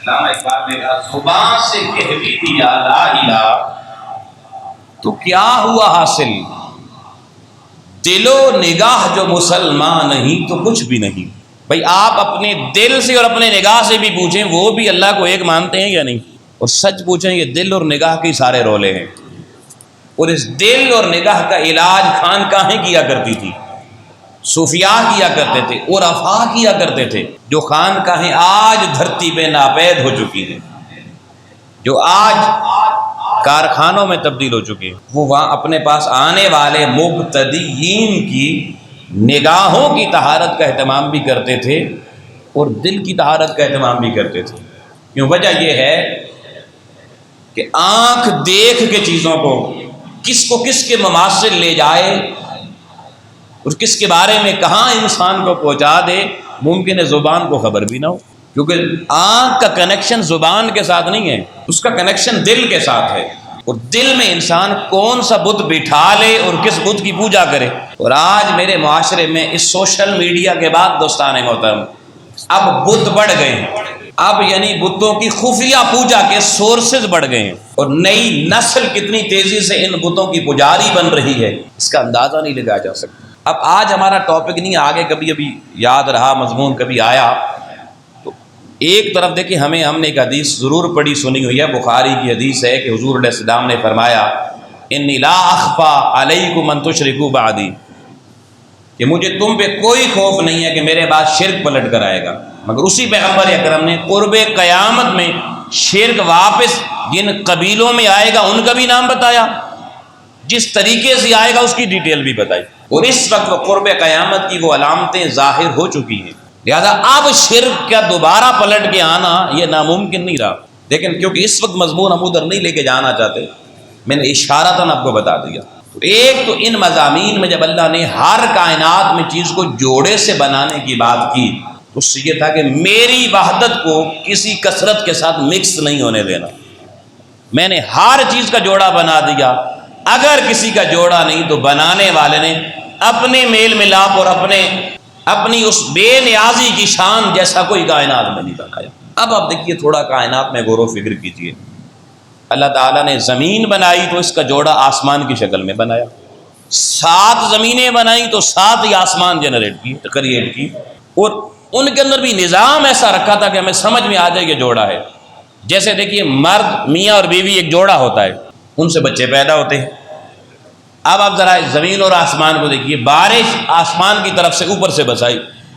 علامہ اقبال نے کہا زبان سے کہہ بھی دیا لا الہ تو کیا ہوا حاصل، دل و نگاہ جو مسلمان نہیں تو کچھ بھی نہیں۔ بھائی آپ اپنے دل سے اور اپنے نگاہ سے بھی پوچھیں، وہ بھی اللہ کو ایک مانتے ہیں یا نہیں؟ اور سچ پوچھیں، یہ دل اور نگاہ کے سارے رولے ہیں، اور اس دل اور نگاہ کا علاج خانقاہیں کیا کرتی تھی، صوفیاء کیا کرتے تھے، عرفاء کیا کرتے تھے، جو خانقاہیں آج دھرتی پہ ناپید ہو چکی ہیں، جو آج کارخانوں میں تبدیل ہو چکی ہیں، وہ وہاں اپنے پاس آنے والے مبتدئین کی نگاہوں کی طہارت کا اہتمام بھی کرتے تھے اور دل کی طہارت کا اہتمام بھی کرتے تھے۔ کیوں؟ وجہ یہ ہے کہ آنکھ دیکھ کے چیزوں کو کس کے مماثل لے جائے اور کس کے بارے میں کہاں انسان کو پہنچا دے، ممکن ہے زبان کو خبر بھی نہ ہو، کیونکہ آنکھ کا کنیکشن زبان کے ساتھ نہیں ہے، اس کا کنیکشن دل کے ساتھ ہے، اور دل میں انسان کون سا بت بٹھا لے اور کس بت کی پوجا کرے۔ اور آج میرے معاشرے میں اس سوشل میڈیا کے بعد دوستان محترم اب بت بڑھ گئے ہیں، اب یعنی بتوں کی خفیہ پوجا کے سورسز بڑھ گئے ہیں، اور نئی نسل کتنی تیزی سے ان بتوں کی پجاری بن رہی ہے، اس کا اندازہ نہیں لگایا جا سکتا۔ اب آج ہمارا ٹاپک نہیں، آگے کبھی ابھی یاد رہا، مضمون کبھی آیا تو ایک طرف دیکھیں، ہم نے ایک حدیث ضرور پڑھی سنی ہوئی ہے، بخاری کی حدیث ہے کہ حضور علیہ السلام نے فرمایا انی لا اخفا علیکم ان تشرکوا بعدی، کہ مجھے تم پہ کوئی خوف نہیں ہے کہ میرے بعد شرک پلٹ کر آئے گا، مگر اسی پیغمبر اکرم نے قرب قیامت میں شرک واپس جن قبیلوں میں آئے گا ان کا بھی نام بتایا، جس طریقے سے آئے گا اس کی ڈیٹیل بھی بتائی، اور اس وقت قرب قیامت کی وہ علامتیں ظاہر ہو چکی ہیں، لہذا اب شرک کا دوبارہ پلٹ کے آنا یہ ناممکن نہیں رہا۔ لیکن کیونکہ اس وقت مضمون ہم ادھر نہیں لے کے جانا چاہتے، میں نے اشارتاً آپ کو بتا دیا۔ تو ایک تو ان مضامین میں جب اللہ نے ہر کائنات میں چیز کو جوڑے سے بنانے کی بات کی تو اس سے یہ تھا کہ میری وحدت کو کسی کثرت کے ساتھ مکس نہیں ہونے دینا، میں نے ہر چیز کا جوڑا بنا دیا، اگر کسی کا جوڑا نہیں تو بنانے والے نے اپنے میل ملاپ اور اپنی اس بے نیازی کی شان جیسا کوئی کائنات میں نہیں بنایا۔ اب آپ دیکھیے تھوڑا کائنات میں غور و فکر کیجیے، اللہ تعالیٰ نے زمین بنائی تو اس کا جوڑا آسمان کی شکل میں بنایا، 7 زمینیں بنائی تو 7 ہی آسمان کریٹ کی، اور ان کے اندر بھی نظام ایسا رکھا تھا کہ ہمیں سمجھ میں آ جائے کہ جوڑا ہے۔ جیسے دیکھیے مرد میاں اور بیوی ایک جوڑا ہوتا ہے، ان سے بچے پیدا ہوتے ہیں۔ اب آپ ذرا زمین اور آسمان کو دیکھیے، بارش آسمان کی طرف سے اوپر سے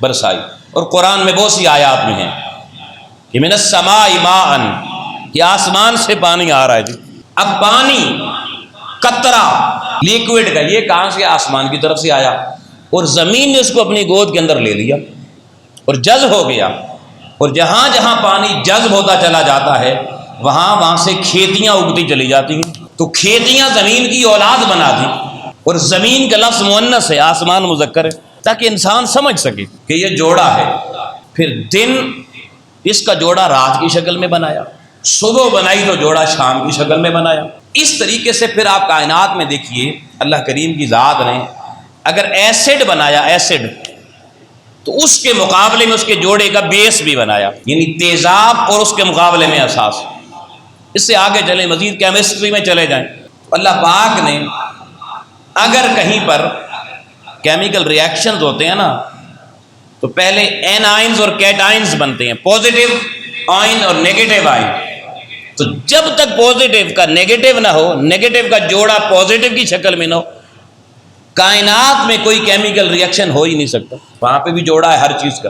برسائی، اور قرآن میں بہت سی آیات میں ہیں کہ من السماء ماء، یہ آسمان سے پانی آ رہا ہے جی۔ اب پانی قطرہ لیکوڈ کا یہ کہاں سے؟ آسمان کی طرف سے آیا، اور زمین نے اس کو اپنی گود کے اندر لے لیا اور جذب ہو گیا، اور جہاں جہاں پانی جذب ہوتا چلا جاتا ہے وہاں سے کھیتیاں اگتی چلی جاتی ہیں، تو کھیتیاں زمین کی اولاد بنا دی، اور زمین کا لفظ مؤنث ہے، آسمان مذکر ہے، تاکہ انسان سمجھ سکے کہ یہ جوڑا ہے۔ پھر دن، اس کا جوڑا رات کی شکل میں بنایا، صبح بنائی تو جوڑا شام کی شکل میں بنایا۔ اس طریقے سے پھر آپ کائنات میں دیکھیے اللہ کریم کی ذات نے اگر ایسڈ بنایا، ایسڈ، تو اس کے مقابلے میں اس کے جوڑے کا بیس بھی بنایا، یعنی تیزاب، اور اس کے مقابلے میں اساس۔ اس سے آگے چلیں، مزید کیمسٹری میں چلے جائیں، اللہ پاک نے اگر کہیں پر کیمیکل ریاکشنز ہوتے ہیں نا تو پہلے اینائنز اور کیٹائنز بنتے ہیں، پازیٹیو آئن اور نیگیٹو آئن، تو جب تک پازیٹیو کا نیگیٹو نہ ہو، نیگیٹو کا جوڑا پازیٹیو کی شکل میں نہ ہو، کائنات میں کوئی کیمیکل ریاکشن ہو ہی نہیں سکتا، وہاں پہ بھی جوڑا ہے ہر چیز کا۔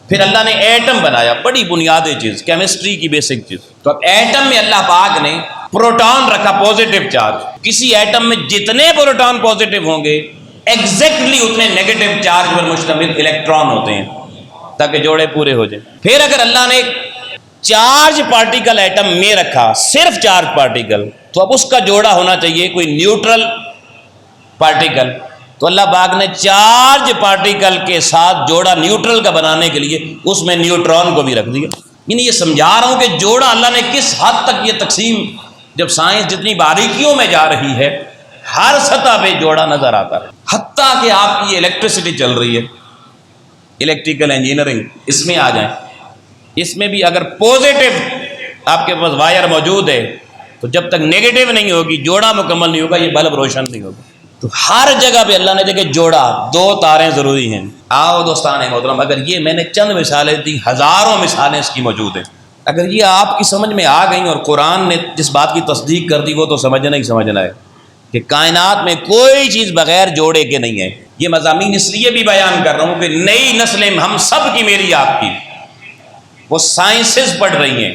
پھر اللہ نے ایٹم بنایا، بڑی بنیادی چیز، کیمسٹری کی بیسک چیز۔ تو اب ایٹم میں اللہ پاک نے پروٹون رکھا، پازیٹیو چارج، کسی ایٹم میں جتنے پروٹون پازیٹیو ہوں گے ایگزیکٹلی اتنے نیگیٹو چارج پر مشتمل الیکٹران ہوتے ہیں، تاکہ جوڑے پورے ہو جائیں۔ پھر اگر اللہ نے چارج پارٹیکل ایٹم میں رکھا، صرف چارج پارٹیکل، تو اب اس کا جوڑا ہونا چاہیے کوئی نیوٹرل پارٹیکل، تو اللہ پاک نے چارج پارٹیکل کے ساتھ جوڑا نیوٹرل کا بنانے کے لیے اس میں نیوٹرون کو بھی رکھ دیا۔ یعنی یہ سمجھا رہا ہوں کہ جوڑا اللہ نے کس حد تک، یہ تقسیم جب سائنس جتنی باریکیوں میں جا رہی ہے ہر سطح پہ جوڑا نظر آتا ہے، حتیٰ کہ آپ کی الیکٹریسٹی چل رہی ہے، الیکٹریکل انجینئرنگ، اس میں آ جائیں اس میں بھی اگر پوزیٹو آپ کے پاس وائر موجود ہے تو جب تک نیگیٹو نہیں ہوگی، جوڑا مکمل نہیں ہوگا، یہ بلب روشن نہیں ہوگا۔ تو ہر جگہ پہ اللہ نے دیکھے جوڑا، دو تاریں ضروری ہیں۔ آؤ دوستان محترم، اگر یہ میں نے چند مثالیں دی، ہزاروں مثالیں اس کی موجود ہیں، اگر یہ آپ کی سمجھ میں آ گئیں اور قرآن نے جس بات کی تصدیق کر دی وہ تو سمجھنا ہی سمجھنا ہے کہ کائنات میں کوئی چیز بغیر جوڑے کے نہیں ہے۔ یہ مضامین اس لیے بھی بیان کر رہا ہوں کہ نئی نسلیں، ہم سب کی، میری آپ کی، وہ سائنسز پڑھ رہی ہیں،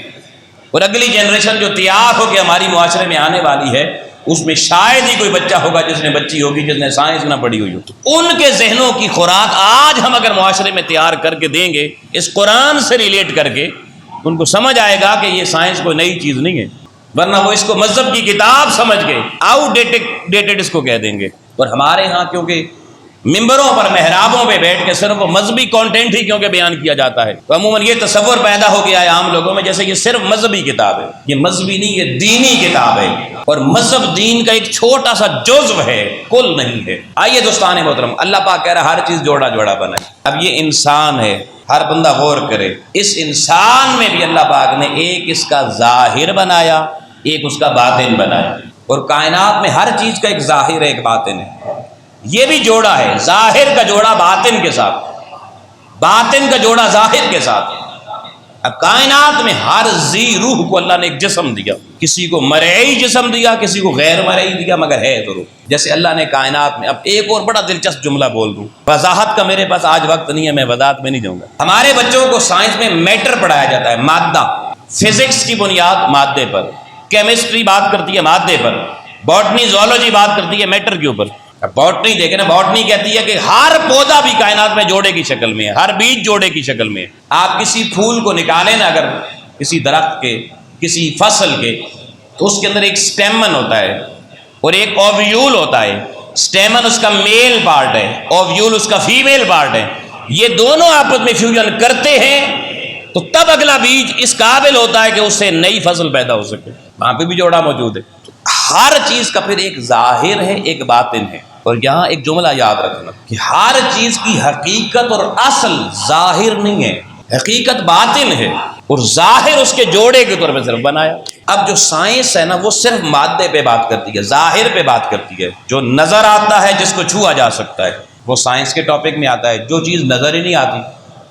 اور اگلی جنریشن جو تیار ہو کے ہماری معاشرے میں آنے والی ہے، اس میں شاید ہی کوئی بچہ ہوگا جس نے، بچی ہوگی جس نے سائنس نہ پڑھی ہوئی ہو۔ ان کے ذہنوں کی خوراک آج ہم اگر معاشرے میں تیار کر کے دیں گے، اس قرآن سے ریلیٹ کر کے، ان کو سمجھ آئے گا کہ یہ سائنس کوئی نئی چیز نہیں ہے، ورنہ وہ اس کو مذہب کی کتاب سمجھ کے آؤٹ ڈیٹڈ اس کو کہہ دیں گے۔ اور ہمارے ہاں کیونکہ ممبروں پر، محرابوں پہ بیٹھ کے صرف وہ مذہبی کانٹینٹ ہی کیونکہ بیان کیا جاتا ہے، تو عموماً یہ تصور پیدا ہو گیا ہے عام لوگوں میں جیسے یہ صرف مذہبی کتاب ہے۔ یہ مذہبی نہیں، یہ دینی کتاب ہے، اور مذہب دین کا ایک چھوٹا سا جزو ہے، کل نہیں ہے۔ آئیے دوستان محترم، اللہ پاک کہہ رہا ہے ہر چیز جوڑا جوڑا بنائی۔ اب یہ انسان ہے، ہر بندہ غور کرے، اس انسان میں بھی اللہ پاک نے ایک اس کا ظاہر بنایا، ایک اس کا باطن بنایا، اور کائنات میں ہر چیز کا ایک ظاہر ہے، ایک باطن ہے۔ یہ بھی جوڑا ہے، ظاہر کا جوڑا باطن کے ساتھ، باطن کا جوڑا ظاہر کے ساتھ۔ اب کائنات میں ہر ذی روح کو اللہ نے ایک جسم دیا، کسی کو مرئی جسم دیا، کسی کو غیر مرئی دیا، مگر ہے تو روح۔ جیسے اللہ نے کائنات میں، اب ایک اور بڑا دلچسپ جملہ بول دوں، وضاحت کا میرے پاس آج وقت نہیں ہے، میں وضاحت میں نہیں جاؤں گا۔ ہمارے بچوں کو سائنس میں میٹر پڑھایا جاتا ہے، مادہ، فزکس کی بنیاد مادے پر، کیمسٹری بات کرتی ہے مادے پر، باٹنی زوالوجی بات کرتی ہے میٹر کے اوپر۔ باٹنی دیکھیں نا، باٹنی کہتی ہے کہ ہر پودا بھی کائنات میں جوڑے کی شکل میں ہے، ہر بیج جوڑے کی شکل میں ہے۔ آپ کسی پھول کو نکالیں نا، اگر کسی درخت کے، کسی فصل کے، تو اس کے اندر ایک سٹیمن ہوتا ہے اور ایک اوویول ہوتا ہے۔ سٹیمن اس کا میل پارٹ ہے، اوویول اس کا فیمیل پارٹ ہے۔ یہ دونوں آپس میں فیوژن کرتے ہیں تو تب اگلا بیج اس قابل ہوتا ہے کہ اس سے نئی فصل پیدا ہو سکے۔ وہاں پہ بھی جوڑا موجود ہے۔ ہر چیز کا پھر ایک ظاہر ہے، ایک باطن ہے۔ اور یہاں ایک جملہ یاد رکھنا کہ ہر چیز کی حقیقت اور اصل ظاہر نہیں ہے، حقیقت باطن ہے، اور ظاہر اس کے جوڑے کے طور پہ صرف بنایا۔ اب جو سائنس ہے نا، وہ صرف مادے پہ بات کرتی ہے، ظاہر پہ بات کرتی ہے، جو نظر آتا ہے، جس کو چھوا جا سکتا ہے، وہ سائنس کے ٹاپک میں آتا ہے۔ جو چیز نظر ہی نہیں آتی،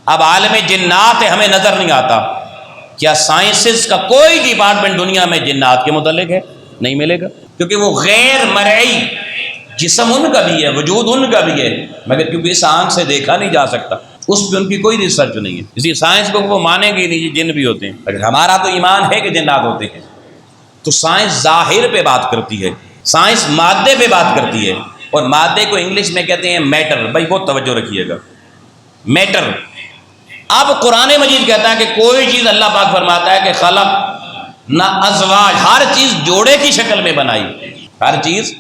اب عالم جنات ہے، ہمیں نظر نہیں آتا، کیا سائنسز کا کوئی ڈپارٹمنٹ دنیا میں جنات کے متعلق ہے؟ نہیں ملے گا، کیونکہ وہ غیر مرئی جسم ان کا بھی ہے، وجود ان کا بھی ہے، مگر کیونکہ اس آنکھ سے دیکھا نہیں جا سکتا، اس پہ ان کی کوئی ریسرچ نہیں ہے، اسی سائنس کو وہ مانیں گے نہیں جن بھی ہوتے ہیں۔ اگر ہمارا تو ایمان ہے کہ جنات ہوتے ہیں، تو سائنس ظاہر پہ بات کرتی ہے، سائنس مادے پہ بات کرتی ہے، اور مادے کو انگلش میں کہتے ہیں میٹر۔ بھائی بہت توجہ رکھیے گا، میٹر۔ اب قرآن مجید کہتا ہے کہ کوئی چیز اللہ پاک فرماتا ہے کہ خلق نہ ازواج، ہر چیز جوڑے کی شکل میں بنائی، ہر چیز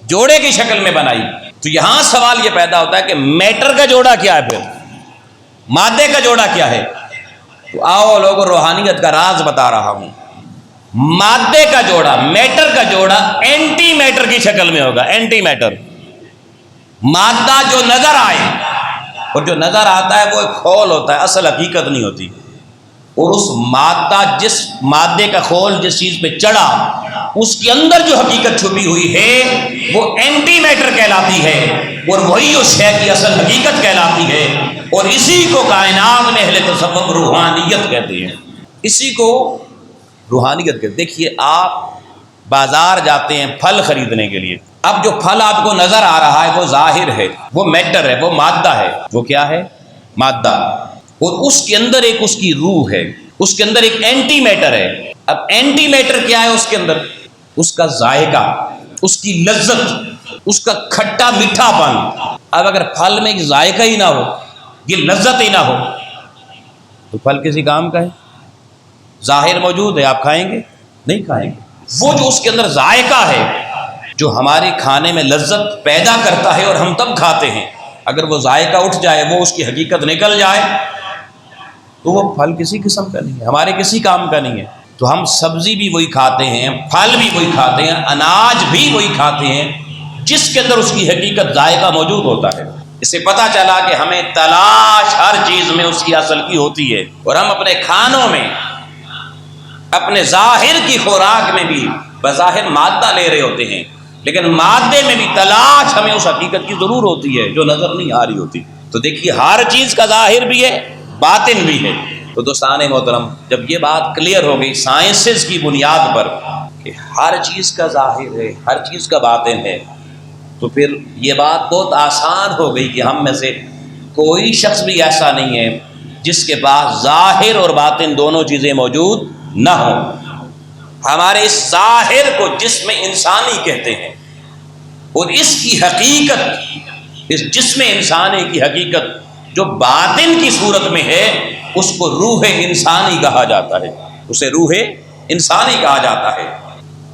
جوڑے کی شکل میں بنائی۔ تو یہاں سوال یہ پیدا ہوتا ہے کہ میٹر کا جوڑا کیا ہے، پھر مادے کا جوڑا کیا ہے؟ تو آؤ لوگوں، روحانیت کا راز بتا رہا ہوں۔ مادے کا جوڑا، میٹر کا جوڑا اینٹی میٹر کی شکل میں ہوگا، اینٹی میٹر۔ مادہ جو نظر آئے، اور جو نظر آتا ہے وہ ایک خول ہوتا ہے، اصل حقیقت نہیں ہوتی، اور اس مادہ، جس مادے کا خول جس چیز پہ چڑھا، اس کے اندر جو حقیقت چھپی ہوئی ہے وہ اینٹی میٹر کہلاتی ہے، اور وہی اس شے کی اصل حقیقت کہلاتی ہے، اور اسی کو کائنات میں اہل تصوف روحانیت کہتے ہیں، اسی کو روحانیت کہتے ہیں۔ دیکھیے، آپ بازار جاتے ہیں پھل خریدنے کے لیے، اب جو پھل آپ کو نظر آ رہا ہے وہ ظاہر ہے، وہ میٹر ہے، وہ مادہ ہے، وہ کیا ہے؟ مادہ، اور اس کے اندر ایک اس کی روح ہے، اس کے اندر ایک اینٹی میٹر ہے۔ اب اینٹی میٹر کیا ہے اس کے اندر؟ اس کا ذائقہ، اس کی لذت، اس کا کھٹا میٹھا پن۔ اب اگر پھل میں ایک ذائقہ ہی نہ ہو، یہ لذت ہی نہ ہو، تو پھل کسی کام کا ہے؟ ظاہر موجود ہے، آپ کھائیں گے؟ نہیں کھائیں گے۔ وہ جو اس کے اندر ذائقہ ہے، جو ہمارے کھانے میں لذت پیدا کرتا ہے اور ہم تب کھاتے ہیں، اگر وہ ذائقہ اٹھ جائے، وہ اس کی حقیقت نکل جائے، تو وہ پھل کسی قسم کا نہیں ہے، ہمارے کسی کام کا نہیں ہے۔ تو ہم سبزی بھی وہی کھاتے ہیں، پھل بھی وہی کھاتے ہیں، اناج بھی وہی کھاتے ہیں جس کے اندر اس کی حقیقت ذائقہ موجود ہوتا ہے۔ اس سے پتہ چلا کہ ہمیں تلاش ہر چیز میں اس کی اصل کی ہوتی ہے، اور ہم اپنے کھانوں میں، اپنے ظاہر کی خوراک میں بھی بظاہر مادہ لے رہے ہوتے ہیں، لیکن مادے میں بھی تلاش ہمیں اس حقیقت کی ضرور ہوتی ہے جو نظر نہیں آ رہی ہوتی۔ تو دیکھیے ہر چیز کا ظاہر بھی ہے، باطن بھی ہے۔ تو دوستان محترم، جب یہ بات کلیئر ہو گئی سائنسز کی بنیاد پر کہ ہر چیز کا ظاہر ہے، ہر چیز کا باطن ہے، تو پھر یہ بات بہت آسان ہو گئی کہ ہم میں سے کوئی شخص بھی ایسا نہیں ہے جس کے پاس ظاہر اور باطن دونوں چیزیں موجود نہ ہوں۔ ہمارے اس ظاہر کو جسم انسانی کہتے ہیں، اور اس کی حقیقت، اس جسم انسانی کی حقیقت جو باطن کی صورت میں ہے، اس کو روح انسانی کہا جاتا ہے، اسے روح انسانی کہا جاتا ہے۔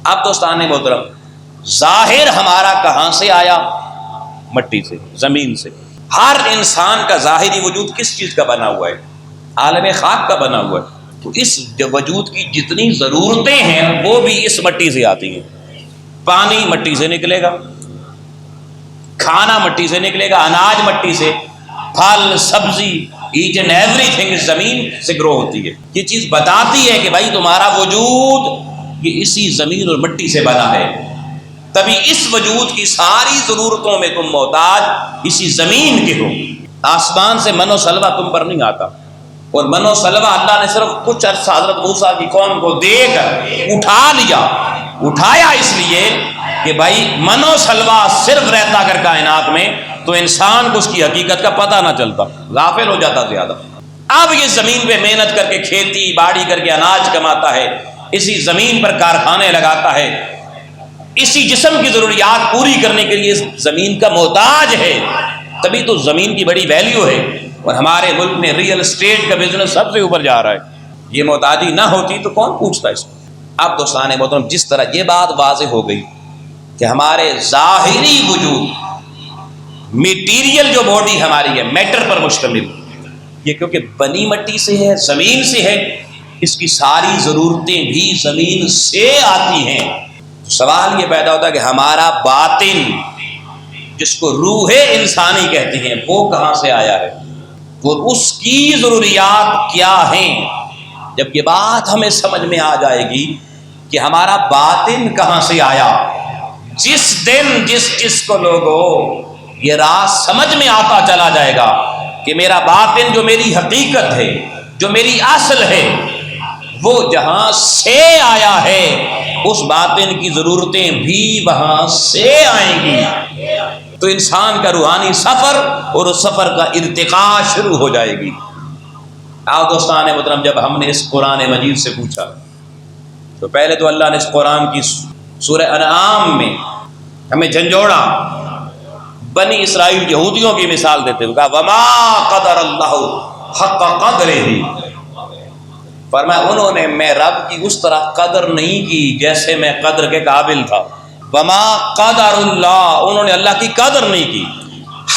اب دوستان محترم، ظاہر ہمارا کہاں سے آیا؟ مٹی سے، زمین سے۔ ہر انسان کا ظاہری وجود کس چیز کا بنا ہوا ہے؟ عالم خاک کا بنا ہوا ہے۔ تو اس وجود کی جتنی ضرورتیں ہیں وہ بھی اس مٹی سے آتی ہیں۔ پانی مٹی سے نکلے گا، کھانا مٹی سے نکلے گا، اناج مٹی سے، پھل سبزی، ایچ اینڈ ایوری تھنگ زمین سے گرو ہوتی ہے۔ یہ چیز بتاتی ہے کہ بھائی تمہارا وجود یہ اسی زمین اور مٹی سے بنا ہے، تبھی اس وجود کی ساری ضرورتوں میں تم محتاج اسی زمین کے ہو۔ آسمان سے من و سلوہ تم پر نہیں آتا، اور من و سلوہ اللہ نے صرف کچھ عرصہ حضرت موسیٰ کی قوم کو دے کر اٹھایا اس لیے کہ بھائی من و سلوہ صرف رہتا کر کائنات میں تو انسان کو اس کی حقیقت کا پتہ نہ چلتا، غافل ہو جاتا زیادہ۔ اب یہ زمین پہ محنت کر کے کھیتی باڑی کر کے اناج کماتا ہے، اسی زمین پر کارخانے لگاتا ہے، اسی جسم کی ضروریات پوری کرنے کے لیے اس زمین کا محتاج ہے، تبھی تو زمین کی بڑی ویلیو ہے۔ اور ہمارے ملک میں ریئل اسٹیٹ کا بزنس سب سے اوپر جا رہا ہے۔ یہ محتاجی نہ ہوتی تو کون پوچھتا اس کو؟ اب دوستان محترم، جس طرح یہ بات واضح ہو گئی کہ ہمارے ظاہری وجود، میٹیریل جو باڈی ہماری ہے، میٹر پر مشتمل، یہ کیونکہ بنی مٹی سے ہے، زمین سے ہے، اس کی ساری ضرورتیں بھی زمین سے آتی ہیں۔ سوال یہ پیدا ہوتا ہے کہ ہمارا باطن جس کو روح انسانی کہتے ہیں وہ کہاں سے آیا ہے، اور اس کی ضروریات کیا ہیں؟ جب یہ بات ہمیں سمجھ میں آ جائے گی کہ ہمارا باطن کہاں سے آیا، جس دن جس کو لوگوں یہ راز سمجھ میں آتا چلا جائے گا کہ میرا باطن جو میری حقیقت ہے، جو میری اصل ہے، وہ جہاں سے آیا ہے، اس باطن کی ضرورتیں بھی وہاں سے آئیں گی، تو انسان کا روحانی سفر اور اس سفر کا ارتقاء شروع ہو جائے گی۔ آؤ دوستان محترم، جب ہم نے اس قرآن مجید سے پوچھا تو پہلے تو اللہ نے اس قرآن کی سورہ انعام میں ہمیں جھنجھوڑا، بنی اسرائیل یہودیوں کی مثال دیتے ہوئے کہا وما قدر اللہ حق قدرہ، فرمایا انہوں نے میں رب کی اس طرح قدر نہیں کی جیسے میں قدر کے قابل تھا۔ وما قدر اللہ، انہوں نے اللہ کی قدر نہیں کی،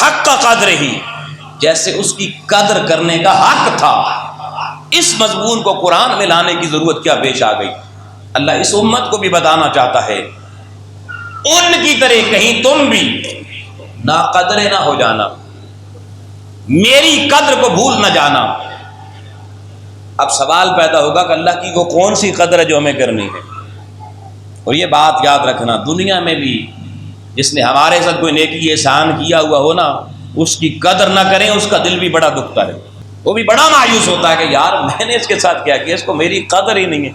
حق قدر ہی، جیسے اس کی قدر کرنے کا حق تھا۔ اس مضمون کو قرآن میں لانے کی ضرورت کیا پیش آ گئی؟ اللہ اس امت کو بھی بتانا چاہتا ہے ان کی طرح کہیں تم بھی ناقدر نہ ہو جانا، میری قدر کو بھول نہ جانا۔ اب سوال پیدا ہوگا کہ اللہ کی وہ کون سی قدر ہے جو ہمیں کرنی ہے؟ اور یہ بات یاد رکھنا، دنیا میں بھی جس نے ہمارے ساتھ کوئی نیکی احسان کیا ہوا ہو نا، اس کی قدر نہ کریں، اس کا دل بھی بڑا دکھتا ہے، وہ بھی بڑا مایوس ہوتا ہے کہ یار میں نے اس کے ساتھ کیا کیا، اس کو میری قدر ہی نہیں ہے،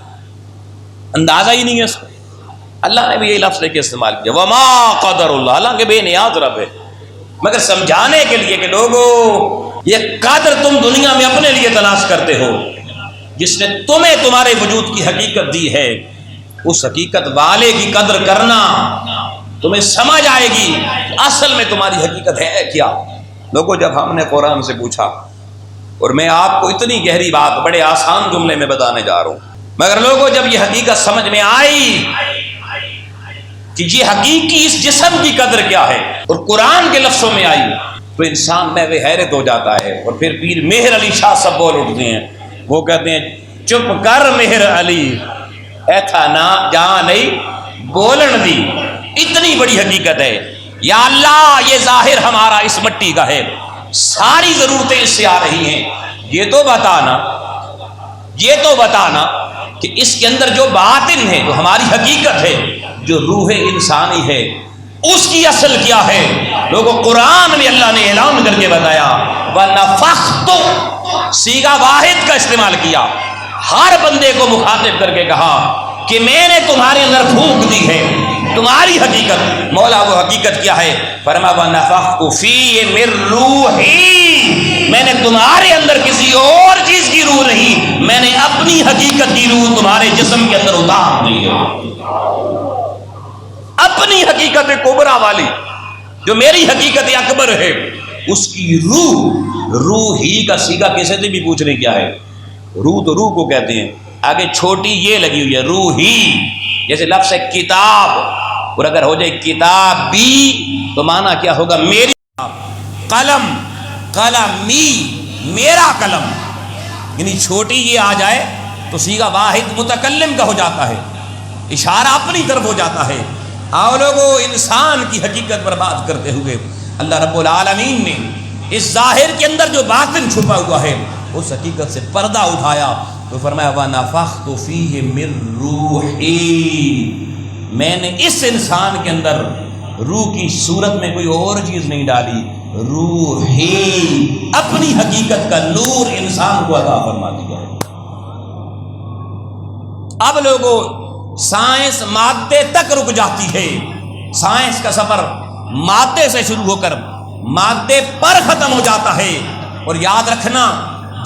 اندازہ ہی نہیں ہے اس کو۔ اللہ نے بھی یہی لفظ کے استعمال کیا وما قدر اللہ، حالانکہ بے نیاز رب ہے، مگر سمجھانے کے لیے کہ لوگوں یہ قدر تم دنیا میں اپنے لیے تلاش کرتے ہو، جس نے تمہیں تمہارے وجود کی حقیقت دی ہے، اس حقیقت والے کی قدر کرنا، تمہیں سمجھ آئے گی اصل میں تمہاری حقیقت ہے کیا۔ لوگوں جب ہم نے قرآن سے پوچھا، اور میں آپ کو اتنی گہری بات بڑے آسان جملے میں بتانے جا رہا ہوں، مگر لوگوں جب یہ حقیقت سمجھ میں آئی کہ یہ حقیقی اس جسم کی قدر کیا ہے، اور قرآن کے لفظوں میں آئی، تو انسان میں حیرت ہو جاتا ہے۔ اور پھر پیر مہر علی شاہ سب بول اٹھتے ہیں، وہ کہتے ہیں چپ کر مہر علی ایتھا نہ جہاں نہیں بولن دی۔ اتنی بڑی حقیقت ہے یا اللہ یہ ظاہر ہمارا اس مٹی کا ہے، ساری ضرورتیں اس سے آ رہی ہیں، یہ تو بتانا کہ اس کے اندر جو باطن ہے، جو ہماری حقیقت ہے، جو روح انسانی ہے، اس کی اصل کیا ہے؟ لوگوں قرآن میں اللہ نے اعلان کر کے بتایا وَنَفَخْتُ، صیغہ واحد کا استعمال کیا، ہر بندے کو مخاطب کر کے کہا کہ میں نے تمہارے اندر پھونک دی ہے تمہاری حقیقت۔ مولا وہ حقیقت کیا ہے؟ فرمایا وَنَفَخْتُ فِيهِ مِن رُوحِي، میں نے تمہارے اندر کسی اور چیز کی روح نہیں، میں نے اپنی حقیقت کی روح تمہارے جسم کے اندر اتار دی ہے، اپنی حقیقت کبرا والی جو میری حقیقت اکبر ہے، اس کی روح ہی کا صیغہ کیسے سے بھی پوچھ رہے کیا ہے؟ روح تو روح کو کہتے ہیں، آگے چھوٹی یہ لگی ہوئی ہے روح ہی، جیسے لفظ کتاب، اور اگر ہو جائے کتابی تو معنی کیا ہوگا؟ میری قلم، قلمی، میرا قلم، یعنی چھوٹی یہ آ جائے تو صیغہ واحد متکلم کا ہو جاتا ہے، اشارہ اپنی طرف ہو جاتا ہے۔ آؤ لوگوں، انسان کی حقیقت برباد کرتے ہوئے اللہ رب العالمین نے اس ظاہر کے اندر جو باطن چھپا ہوا ہے اس حقیقت سے پردہ اٹھایا تو فرمایا وَنَفَخْتُ فِيهِ مِن رُوحِي، میں نے اس انسان کے اندر روح کی صورت میں کوئی اور چیز نہیں ڈالی، روح ہی اپنی حقیقت کا نور انسان کو عطا فرما دیا ہے۔ اب لوگوں، سائنس مادے تک رک جاتی ہے، سائنس کا سفر مادے سے شروع ہو کر مادے پر ختم ہو جاتا ہے، اور یاد رکھنا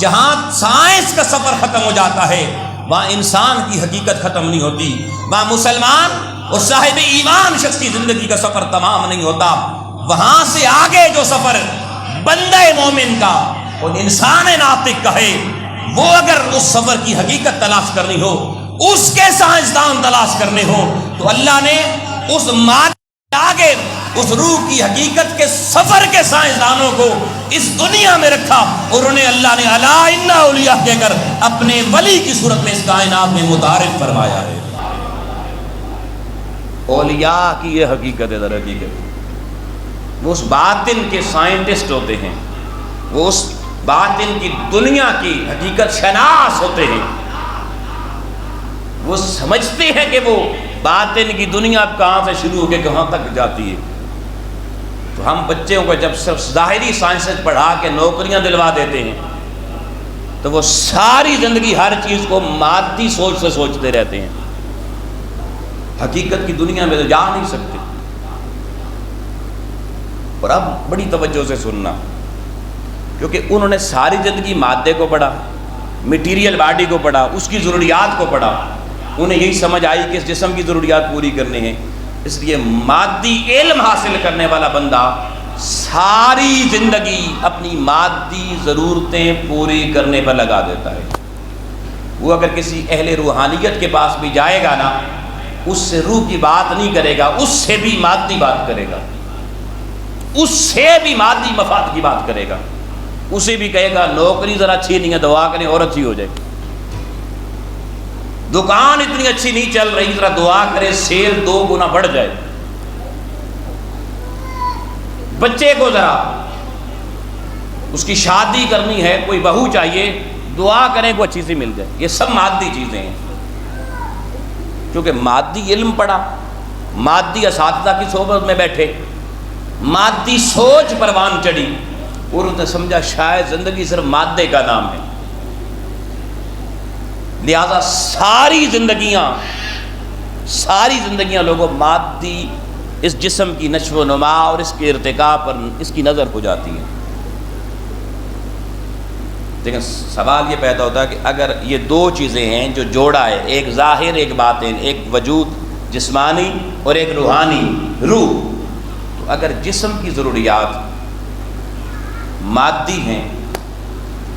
جہاں سائنس کا سفر ختم ہو جاتا ہے وہاں انسان کی حقیقت ختم نہیں ہوتی، وہاں مسلمان اور صاحب ایمان شخص کی زندگی کا سفر تمام نہیں ہوتا، وہاں سے آگے جو سفر بندہ مومن کا اور انسان ناطق کا ہے، وہ اگر اس سفر کی حقیقت تلاش کرنی ہو، اس کے سائنسدان تلاش کرنے ہو، تو اللہ نے اس مادے آگے اس روح کی حقیقت کے سفر کے سائنسدانوں کو اس دنیا میں رکھا، اور انہیں اللہ نے الا ان اولیاء کہہ کر اپنے ولی کی صورت میں اس کائنات میں متعارف فرمایا ہے۔ اولیاء کی یہ حقیقت ہے، در حقیقت وہ اس باطن کے سائنٹسٹ ہوتے ہیں، وہ اس باطن کی دنیا کی حقیقت شناس ہوتے ہیں، وہ سمجھتے ہیں کہ وہ باطن کی دنیا کہاں سے شروع ہو کے کہاں تک جاتی ہے۔ تو ہم بچوں کو جب صرف ظاہری سائنسز پڑھا کے نوکریاں دلوا دیتے ہیں تو وہ ساری زندگی ہر چیز کو مادی سوچ سے سوچتے رہتے ہیں، حقیقت کی دنیا میں تو جا نہیں سکتے۔ اور اب بڑی توجہ سے سننا، کیونکہ انہوں نے ساری زندگی مادے کو پڑھا، میٹیریل باڈی کو پڑھا، اس کی ضروریات کو پڑھا، انہیں یہی سمجھ آئی کہ اس جسم کی ضروریات پوری کرنی ہیں، اس لیے مادی علم حاصل کرنے والا بندہ ساری زندگی اپنی مادی ضرورتیں پوری کرنے پر لگا دیتا ہے۔ وہ اگر کسی اہل روحانیت کے پاس بھی جائے گا نا، اس سے روح کی بات نہیں کرے گا، اس سے بھی مادی بات کرے گا، اس سے بھی مادی مفاد کی بات کرے گا، اسے بھی کہے گا نوکری ذرا اچھی نہیں ہے، دعا کریں اور اچھی ہو جائے، دکان اتنی اچھی نہیں چل رہی، ذرا دعا کرے سیل 2 گنا بڑھ جائے، بچے کو ذرا اس کی شادی کرنی ہے، کوئی بہو چاہیے، دعا کریں کو اچھی سی مل جائے۔ یہ سب مادی چیزیں ہیں، کیونکہ مادی علم پڑھا، مادی اساتذہ کی صحبت میں بیٹھے، مادی سوچ پروان چڑھی، اور انہوں نے سمجھا شاید زندگی صرف مادے کا نام ہے، لہذا ساری زندگیاں لوگوں مادی اس جسم کی نشو و نما اور اس کے ارتقاء پر اس کی نظر ہو جاتی ہے۔ لیکن سوال یہ پیدا ہوتا ہے کہ اگر یہ 2 چیزیں ہیں جو جوڑا ہے، ایک ظاہر ایک باطن، ایک وجود جسمانی اور ایک روحانی روح، تو اگر جسم کی ضروریات مادی ہیں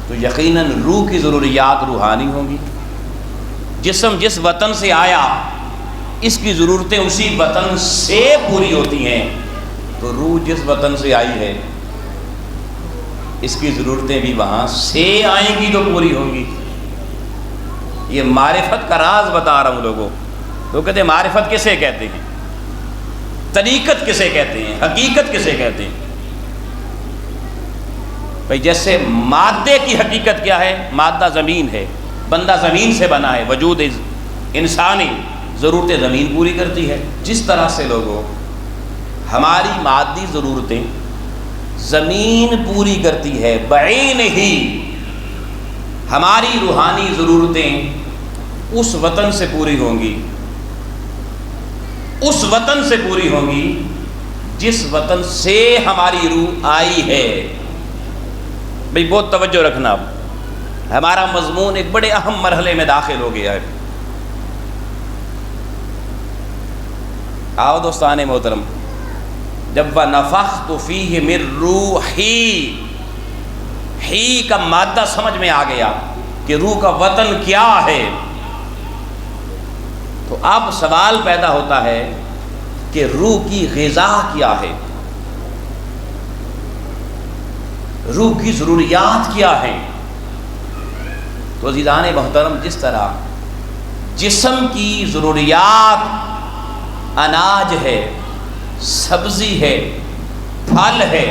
تو یقیناً روح کی ضروریات روحانی ہوں گی۔ جسم جس وطن سے آیا اس کی ضرورتیں اسی وطن سے پوری ہوتی ہیں، تو روح جس وطن سے آئی ہے اس کی ضرورتیں بھی وہاں سے آئیں گی تو پوری ہوں گی۔ یہ معرفت کا راز بتا رہا ہوں لوگوں، تو کہتے ہیں معرفت کسے کہتے ہیں؟ طریقت کسے کہتے ہیں، حقیقت کسے کہتے ہیں؟ بھئی جیسے مادے کی حقیقت کیا ہے؟ مادہ زمین ہے، بندہ زمین سے بنا ہے، وجود انسانی ضرورتیں زمین پوری کرتی ہے۔ جس طرح سے لوگوں ہماری مادی ضرورتیں زمین پوری کرتی ہے، بعین ہی ہماری روحانی ضرورتیں اس وطن سے پوری ہوں گی، اس وطن سے پوری ہوں گی جس وطن سے ہماری روح آئی ہے۔ بھئی بہت توجہ رکھنا، اب ہمارا مضمون ایک بڑے اہم مرحلے میں داخل ہو گیا ہے۔ آؤ دوستان محترم، جب وَنَفَخْتُ فِيهِ مِن رُوحِي، ہی کا مادہ سمجھ میں آ گیا کہ روح کا وطن کیا ہے، تو اب سوال پیدا ہوتا ہے کہ روح کی غذا کیا ہے، روح کی ضروریات کیا ہیں۔ تو عزیزان محترم، جس طرح جسم کی ضروریات اناج ہے، سبزی ہے، پھل ہے،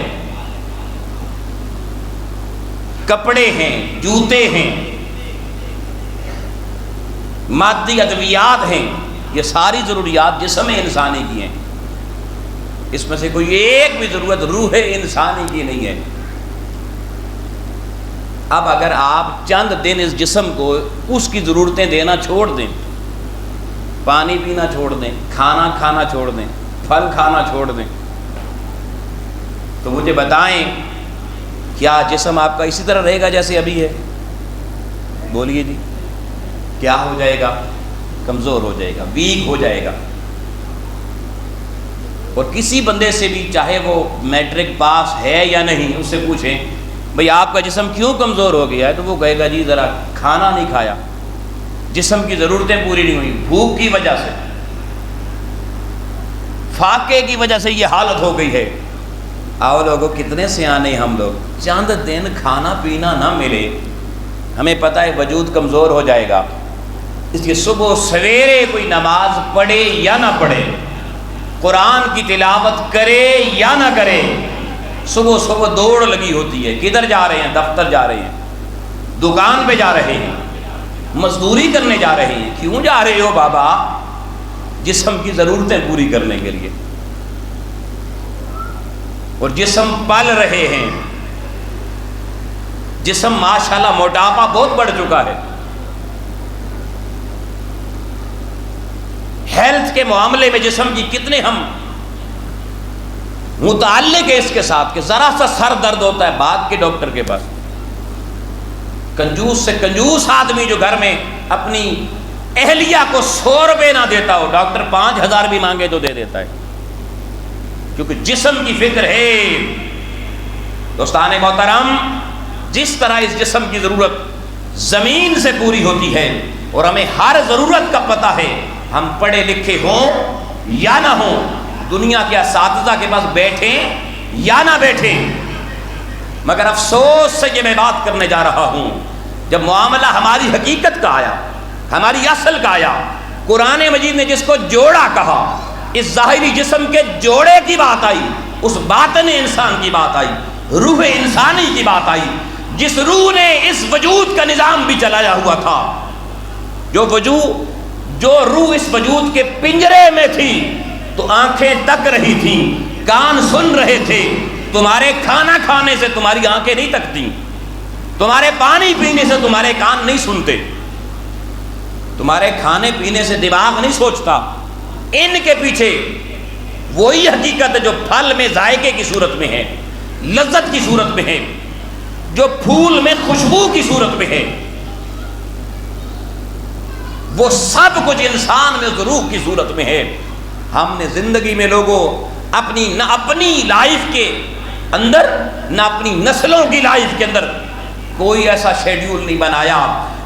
کپڑے ہیں، جوتے ہیں، مادی ادویات ہیں، یہ ساری ضروریات جسم انسانی کی ہیں۔ اس میں سے کوئی ایک بھی ضرورت روح انسانی کی نہیں ہے۔ اب اگر آپ چند دن اس جسم کو اس کی ضرورتیں دینا چھوڑ دیں، پانی پینا چھوڑ دیں، کھانا کھانا چھوڑ دیں، پھل کھانا چھوڑ دیں، تو مجھے بتائیں کیا جسم آپ کا اسی طرح رہے گا جیسے ابھی ہے؟ بولیے جی، کیا ہو جائے گا؟ کمزور ہو جائے گا، ویک ہو جائے گا۔ اور کسی بندے سے بھی، چاہے وہ میٹرک پاس ہے یا نہیں، اس سے پوچھیں بھئی آپ کا جسم کیوں کمزور ہو گیا ہے، تو وہ کہے گا جی ذرا کھانا نہیں کھایا، جسم کی ضرورتیں پوری نہیں ہوئی، بھوک کی وجہ سے، فاقے کی وجہ سے یہ حالت ہو گئی ہے۔ آؤ لوگوں، کتنے سیانے ہم لوگ، چند دن کھانا پینا نہ ملے، ہمیں پتہ ہے وجود کمزور ہو جائے گا، اس لیے صبح سویرے کوئی نماز پڑھے یا نہ پڑھے، قرآن کی تلاوت کرے یا نہ کرے، صبح صبح دوڑ لگی ہوتی ہے۔ کدھر جا رہے ہیں؟ دفتر جا رہے ہیں، دکان پہ جا رہے ہیں، مزدوری کرنے جا رہے ہیں۔ کیوں جا رہے ہو بابا؟ جسم کی ضرورتیں پوری کرنے کے لیے، اور جسم پل رہے ہیں۔ جسم ماشاءاللہ موٹاپا بہت بڑھ چکا ہے، ہیلتھ کے معاملے میں جسم کی کتنے ہم متعلق ہے اس کے ساتھ کہ ذرا سا سر درد ہوتا ہے بھاگ کے ڈاکٹر کے پاس۔ کنجوس سے کنجوس آدمی جو گھر میں اپنی اہلیہ کو 100 روپے نہ دیتا ہو، ڈاکٹر 5000 بھی مانگے تو دے دیتا ہے، کیونکہ جسم کی فکر ہے۔ دوستان محترم، جس طرح اس جسم کی ضرورت زمین سے پوری ہوتی ہے، اور ہمیں ہر ضرورت کا پتہ ہے، ہم پڑھے لکھے ہوں یا نہ ہوں، دنیا کے اساتذہ کے پاس بیٹھیں یا نہ بیٹھیں، مگر افسوس سے یہ میں بات کرنے جا رہا ہوں، جب معاملہ ہماری حقیقت کا آیا، ہماری اصل کا آیا، قرآن مجید نے جس کو جوڑا کہا، اس ظاہری جسم کے جوڑے کی بات آئی، اس باطن انسان کی بات آئی، روح انسانی کی بات آئی، جس روح نے اس وجود کا نظام بھی چلایا ہوا تھا، جو روح اس وجود کے پنجرے میں تھی تو آنکھیں تک رہی تھیں، کان سن رہے تھے، تمہارے کھانا کھانے سے تمہاری آنکھیں نہیں تکتی، تمہارے پانی پینے سے تمہارے کان نہیں سنتے، تمہارے کھانے پینے سے دماغ نہیں سوچتا۔ ان کے پیچھے وہی حقیقت ہے جو پھل میں ذائقے کی صورت میں ہے، لذت کی صورت میں ہے، جو پھول میں خوشبو کی صورت میں ہے، وہ سب کچھ انسان میں ضرور کی صورت میں ہے۔ ہم نے زندگی میں لوگوں نہ اپنی لائف کے اندر نہ اپنی نسلوں کی لائف کے اندر کوئی ایسا شیڈیول نہیں بنایا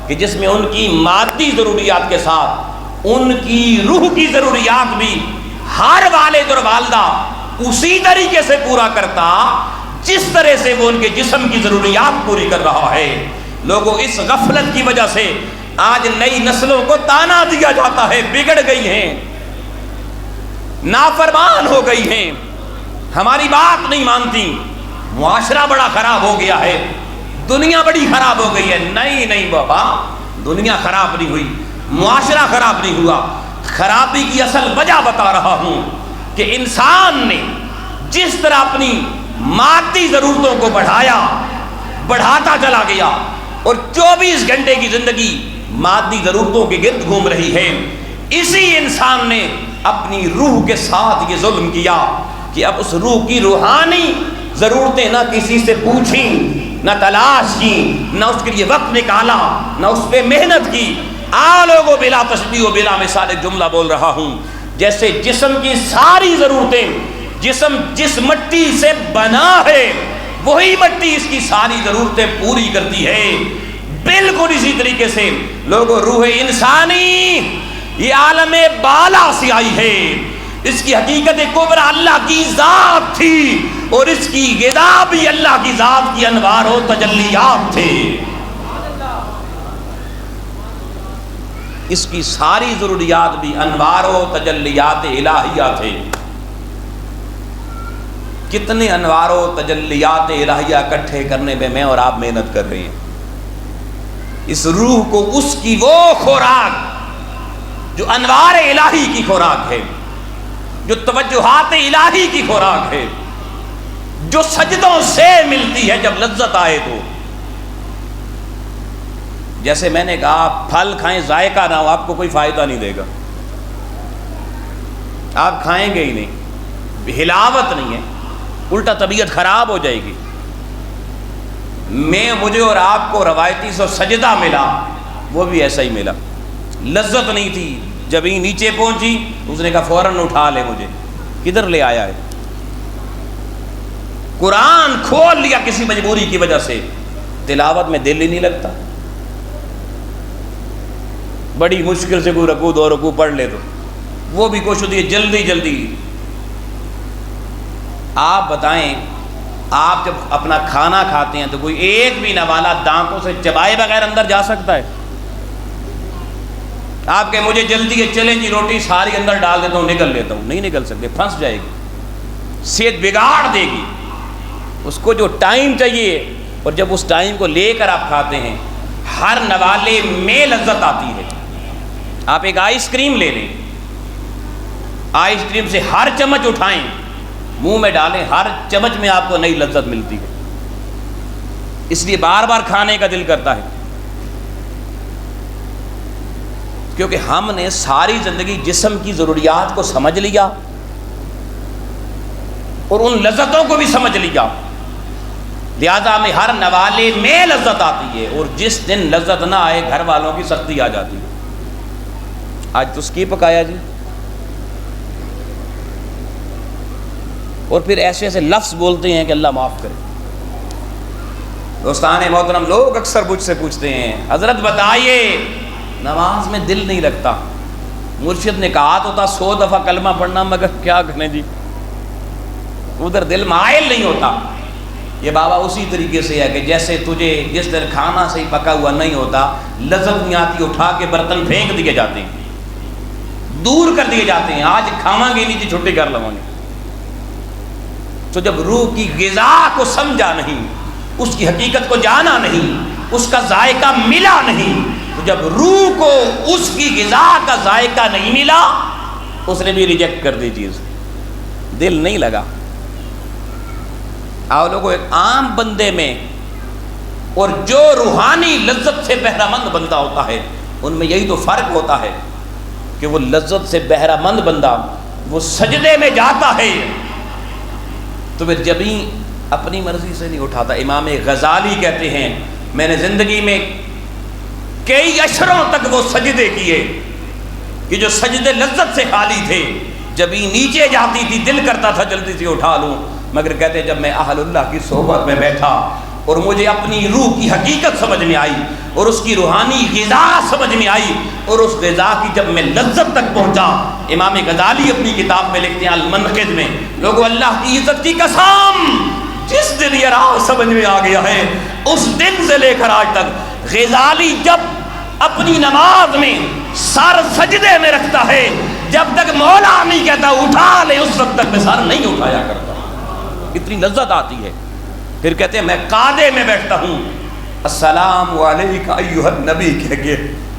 کہ جس میں ان کی مادی ضروریات کے ساتھ ان کی روح کی ضروریات بھی ہر والد اور والدہ اسی طریقے سے پورا کرتا جس طرح سے وہ ان کے جسم کی ضروریات پوری کر رہا ہے۔ لوگوں اس غفلت کی وجہ سے آج نئی نسلوں کو تانا دیا جاتا ہے، بگڑ گئی ہیں، نافرمان ہو گئی ہیں، ہماری بات نہیں مانتی، معاشرہ بڑا خراب ہو گیا ہے، دنیا بڑی خراب ہو گئی ہے۔ نہیں بابا، دنیا خراب نہیں ہوئی، معاشرہ خراب نہیں ہوا۔ خرابی کی اصل وجہ بتا رہا ہوں کہ انسان نے جس طرح اپنی مادی ضرورتوں کو بڑھاتا چلا گیا اور 24 گھنٹے کی زندگی مادی ضرورتوں کے گرد گھوم رہی ہے، اسی انسان نے اپنی روح کے ساتھ یہ ظلم کیا کہ اب اس روح کی روحانی ضرورتیں نہ کسی سے پوچھیں، نہ تلاش کی، نہ اس کے لیے وقت نکالا، نہ اس پہ محنت کی۔ لوگوں بلا تشبیہ و بلا مثال ایک جملہ بول رہا ہوں، جیسے جسم کی ساری ضرورتیں، جسم جس مٹی سے بنا ہے وہی مٹی اس کی ساری ضرورتیں پوری کرتی ہے، بالکل اسی طریقے سے لوگوں روح انسانی یہ عالم بالا سے آئی ہے، اس کی حقیقت کبریٰ اللہ کی ذات تھی اور اس کی غذا بھی اللہ کی ذات کی انوار و تجلیات تھے، اس کی ساری ضروریات بھی انوار و تجلیات الہیہ تھے۔ کتنے انوار و تجلیات الہیہ اکٹھے کرنے میں میں اور آپ محنت کر رہے ہیں، اس روح کو اس کی وہ خوراک جو انوار الہی کی خوراک ہے، جو توجہات الہی کی خوراک ہے، جو سجدوں سے ملتی ہے جب لذت آئے تو۔ جیسے میں نے کہا آپ پھل کھائیں ذائقہ نہ ہو آپ کو کوئی فائدہ نہیں دے گا، آپ کھائیں گے ہی نہیں، ہلاوت نہیں ہے، الٹا طبیعت خراب ہو جائے گی۔ مجھے اور آپ کو روایتی سے سجدہ ملا، وہ بھی ایسا ہی ملا، لذت نہیں تھی، جب ہی نیچے پہنچی اس نے کہا فوراً اٹھا لے، مجھے کدھر لے آیا ہے؟ قرآن کھول لیا کسی مجبوری کی وجہ سے، تلاوت میں دل ہی نہیں لگتا، بڑی مشکل سے کوئی رکوع دو رکوع پڑھ لے تو وہ بھی کوشش ہوتی ہے جلدی۔ آپ بتائیں، آپ جب اپنا کھانا کھاتے ہیں تو کوئی ایک بھی نوالا دانتوں سے چبائے بغیر اندر جا سکتا ہے؟ آپ کہ مجھے جلدی ہے، چلیں جی روٹی ساری اندر ڈال دیتا ہوں نکل لیتا ہوں، نہیں نکل سکتے، پھنس جائے گی، صحت بگاڑ دے گی، اس کو جو ٹائم چاہیے، اور جب اس ٹائم کو لے کر آپ کھاتے ہیں ہر نوالے میں لذت آتی ہے۔ آپ ایک آئس کریم لے لیں، آئس کریم سے ہر چمچ اٹھائیں منہ میں ڈالیں، ہر چمچ میں آپ کو نئی لذت ملتی ہے، اس لیے بار بار کھانے کا دل کرتا ہے، کیونکہ ہم نے ساری زندگی جسم کی ضروریات کو سمجھ لیا اور ان لذتوں کو بھی سمجھ لیا، لہذا ہمیں ہر نوالے میں لذت آتی ہے، اور جس دن لذت نہ آئے گھر والوں کی سختی آ جاتی ہے۔ آج تو اس کی پکایا جی، اور پھر ایسے ایسے لفظ بولتے ہیں کہ اللہ معاف کرے۔ دوستان محترم، لوگ اکثر مجھ سے پوچھتے ہیں حضرت بتائیے نماز میں دل نہیں لگتا، مرشد نے کہا تو تھا 100 دفعہ کلمہ پڑھنا، مگر کیا کریں جی ادھر دل مائل نہیں ہوتا۔ یہ بابا اسی طریقے سے ہے کہ جیسے تجھے جس دن کھانا صحیح پکا ہوا نہیں ہوتا، لذت نہیں آتی، اٹھا کے برتن پھینک دیے جاتے ہیں، دور کر دیے جاتے ہیں، آج کھاواں گے نہیں جی چھٹی کر لوں گے۔ تو جب روح کی غذا کو سمجھا نہیں، اس کی حقیقت کو جانا نہیں، اس کا ذائقہ ملا نہیں، تو جب روح کو اس کی غذا کا ذائقہ نہیں ملا، اس نے بھی ریجیکٹ کر دی چیز، دل نہیں لگا۔ آپ لوگوں ایک عام بندے میں اور جو روحانی لذت سے بہرہ مند بندہ ہوتا ہے ان میں یہی تو فرق ہوتا ہے کہ وہ لذت سے بہرہ مند بندہ وہ سجدے میں جاتا ہے تو پھر جبھی اپنی مرضی سے نہیں اٹھاتا۔ امام غزالی کہتے ہیں میں نے زندگی میں کئی اشروں تک وہ سجدے کیے کہ جو سجدے لذت سے خالی تھے، جبھی نیچے جاتی تھی دل کرتا تھا جلدی سے اٹھا لوں، مگر کہتے جب میں اہل اللہ کی صحبت میں بیٹھا اور مجھے اپنی روح کی حقیقت سمجھ میں آئی اور اس کی روحانی غذا سمجھ میں آئی اور اس غذا کی جب میں لذت تک پہنچا، امام غزالی اپنی کتاب میں لکھتے ہیں المنقذ میں، لوگوں اللہ کی عزت کی قسم جس دن یہ راز سمجھ میں آ گیا ہے اس دن سے لے کر آج تک غزالی جب اپنی نماز میں سر سجدے میں رکھتا ہے جب تک مولا نہیں کہتا اٹھا لے اس وقت تک میں سر نہیں اٹھایا کرتا، اتنی لذت آتی ہے۔ پھر کہتے ہیں میں قعدے میں بیٹھتا ہوں، السلام علیکم ایھا النبی کہہ کے